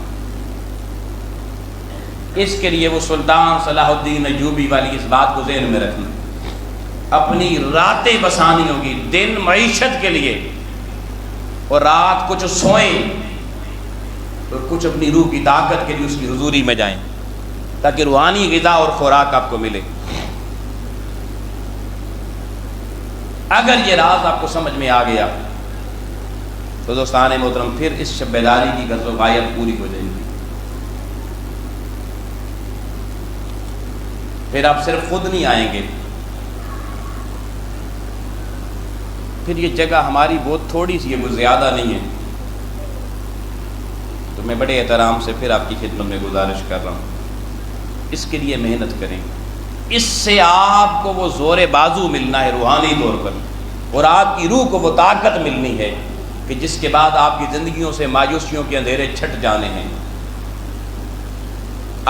اس کے لیے وہ سلطان صلاح الدین ایوبی والی اس بات کو ذہن میں رکھنا، اپنی راتیں بسانی ہوگی، دن معیشت کے لیے اور رات کچھ سوئیں اور کچھ اپنی روح کی طاقت کے لیے اس کی حضوری میں جائیں تاکہ روحانی غذا اور خوراک آپ کو ملے۔ اگر یہ راز آپ کو سمجھ میں آ گیا تو دوستان محترم پھر اس شب بیداری کی غرض و غایت پوری ہو جائے گی۔ پھر آپ صرف خود نہیں آئیں گے، پھر یہ جگہ ہماری بہت تھوڑی سی ہے، وہ زیادہ نہیں ہے، تو میں بڑے احترام سے پھر آپ کی خدمت میں گزارش کر رہا ہوں، اس کے لیے محنت کریں، اس سے آپ کو وہ زور بازو ملنا ہے روحانی طور پر، اور آپ کی روح کو وہ طاقت ملنی ہے کہ جس کے بعد آپ کی زندگیوں سے مایوسیوں کے اندھیرے چھٹ جانے ہیں۔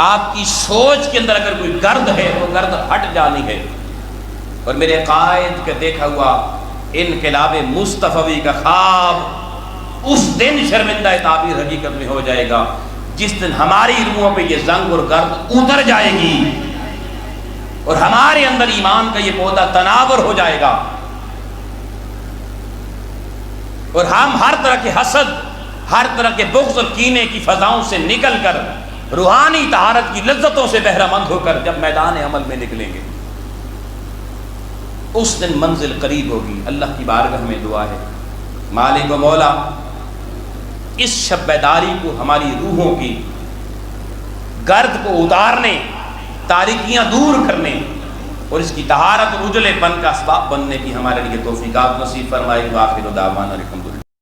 آپ کی سوچ کے اندر اگر کوئی گرد ہے وہ گرد ہٹ جانی ہے، اور میرے قائد کا دیکھا ہوا انقلاب مصطفی کا خواب اس دن شرمندہ تعبیر حقیقت میں ہو جائے گا جس دن ہماری روحوں پہ یہ زنگ اور گرد اتر جائے گی اور ہمارے اندر ایمان کا یہ پودا تناور ہو جائے گا، اور ہم ہر طرح کے حسد، ہر طرح کے بغض اور کینے کی فضاؤں سے نکل کر روحانی طہارت کی لذتوں سے بہرہ مند ہو کر جب میدان عمل میں نکلیں گے، اس دن منزل قریب ہوگی۔ اللہ کی بارگاہ میں دعا ہے، مالک و مولا اس شب بیداری کو ہماری روحوں کی گرد کو اتارنے، تاریکیاں دور کرنے اور اس کی طہارت اور اجلے پن کا اسباب بننے کی ہمارے لیے توفیقات نصیب فرمائے۔ وآخر دعوانا الحمد